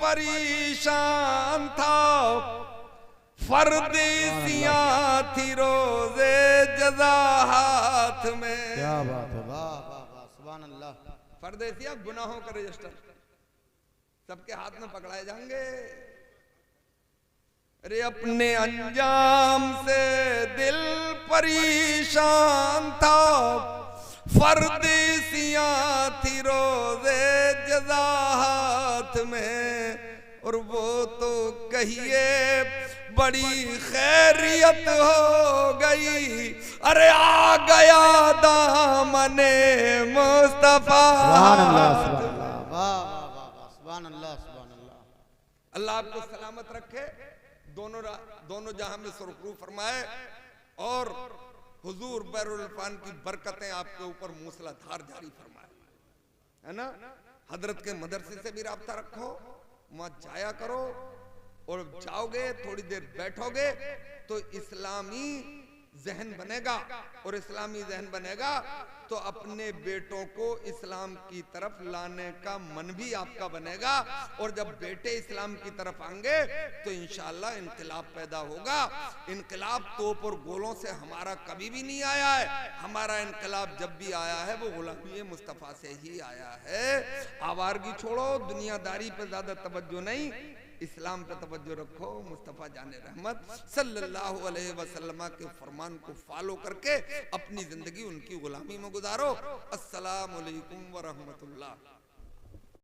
परेशान था, फर्देसियां थी रोजे जज़ा हाथ में।
क्या बात है, वाह वाह वाह, सुभान अल्लाह।
फर्देसियां गुनाहों का रजिस्टर सबके हाथ में पकड़ाए जाएंगे। अरे अपने अंजाम से दिल परेशान था, फर्देसियां थी रोजे जज़ा हाथ में, और वो तो कहिए बड़ी खैरियत हो गई। अरे आ गया दामने मुस्तफा।
सुभान अल्लाह, सुभान अल्लाह, वाह वाह वाह, सुभान अल्लाह, सुभान अल्लाह।
अल्लाह आपको सलामत रखे, दोनों जहां में सुरखरू फरमाए और हुजूर बैरुल इरफान की बरकतें आपके ऊपर मूसलाधार जारी फरमाए, है ना। हजरत के मदरसे से भी राब्ता रखो, वहां जाया करो, और जाओगे थोड़ी देर बैठोगे तो इस्लामी जहन बनेगा, और इस्लामी जहन बनेगा तो अपने बेटों को इस्लाम की तरफ लाने का मन भी आपका बनेगा, और जब बेटे इस्लाम की तरफ आएंगे तो इंशाअल्लाह इनकलाब पैदा होगा। इनकलाब तोप और गोलों से हमारा कभी भी नहीं आया है, हमारा इनकलाब जब भी आया है वो गुलामी मुस्तफ़ा से ही आया है। आवारगी छोड़ो, दुनियादारी पे ज्यादा तवज्जो नहीं, इस्लाम पे तवज्जो रखो, मुस्तफ़ा जाने रहमत सल्लल्लाहु अलैहि वसल्लम के फरमान को फॉलो करके अपनी जिंदगी उनकी गुलामी में गुजारो। अस्सलामु अलैकुम व रहमतुल्लाह।